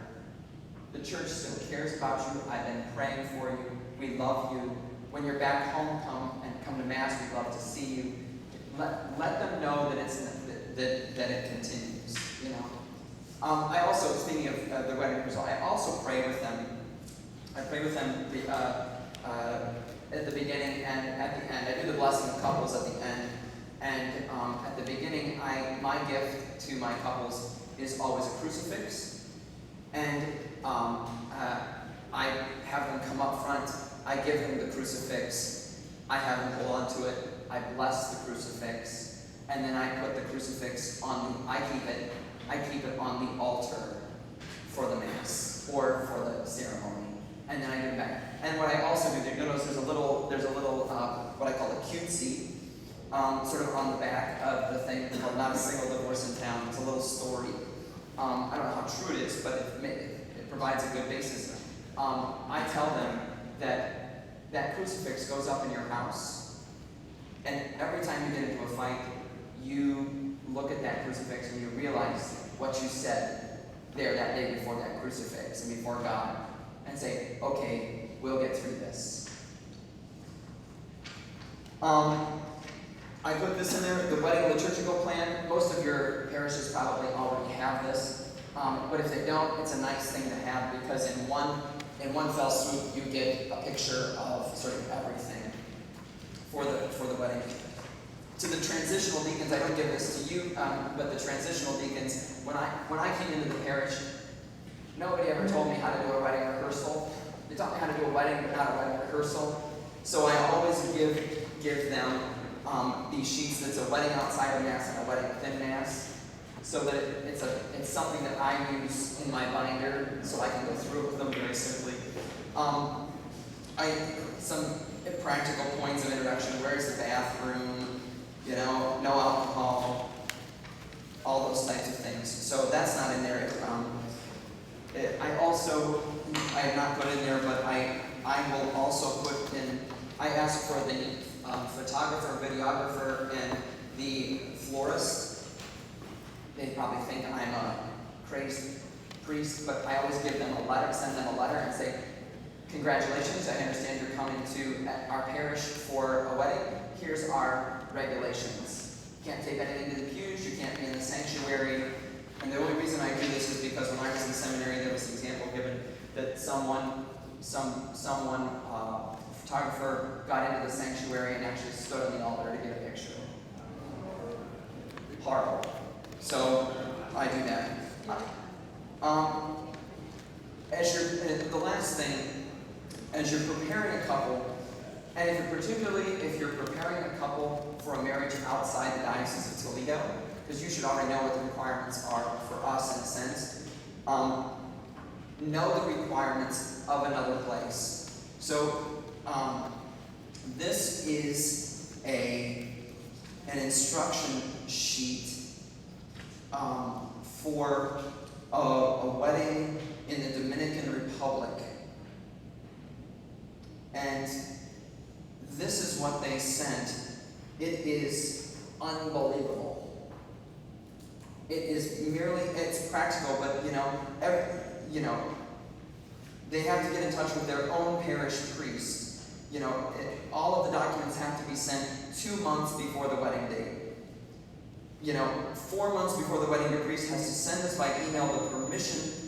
Speaker 1: The church still cares about you. I've been praying for you. We love you. When you're back home, come to Mass. We'd love to see you. Let them know that that it continues. You know. I also, speaking of the wedding result, I also pray with them. I pray with them at the beginning and at the end. I do the blessing of couples at the end. And at the beginning, my gift to my couples is always a crucifix. And I have them come up front. I give them the crucifix. I have them hold on to it. I bless the crucifix. And then I put the crucifix I keep it on the altar for the Mass or for the ceremony. And then I give it back. And what I also do, you notice there's a little what I call a cutesy, sort of on the back of the thing called "Not a Single Divorce in Town." It's a little story. I don't know how true it is, but it provides a good basis. I tell them that crucifix goes up in your house, and every time you get into a fight, you look at that crucifix and you realize what you said there that day before that crucifix and before God, and say, okay, we'll get through this. I put this in there, the wedding liturgical plan. Most of your parishes probably already have this. But if they don't, it's a nice thing to have because in one fell swoop you get a picture of sort of everything for the wedding. To the transitional deacons, I don't give this to you, but the transitional deacons, when I came into the parish, nobody ever told me how to do a wedding rehearsal. They taught me how to do a wedding, but not a wedding rehearsal. So I always give them these sheets that's a wedding outside of Mass and a wedding within Mass, so that it's something that I use in my binder, so I can go through it with them very simply. Some practical points of introduction: where's the bathroom? You know, no alcohol, all those types of things. So that's not in there. I have not put in there, but I will also put in. I asked for the photographer, videographer, and the florist. They probably think I'm a crazy priest, but I always give them a letter, send them a letter, and say, "Congratulations! I understand you're coming to our parish for a wedding. Here's our regulations. You can't take anything to the pews. You can't be in the sanctuary." And the only reason I do this is because when I was in seminary, there was an example given that a photographer got into the sanctuary and actually stood on the altar to get a picture. Horrible. So I do that. The last thing, as you're preparing a couple, and if you're preparing a couple for a marriage outside the Diocese of Toledo, because you should already know what the requirements are for us in a sense, know the requirements of another place. So this is an instruction sheet for a wedding in the Dominican Republic. And this is what they sent. It is unbelievable. It's practical, but they have to get in touch with their own parish priest. All of the documents have to be sent 2 months before the wedding date. 4 months before the wedding, the priest has to send us by email the permission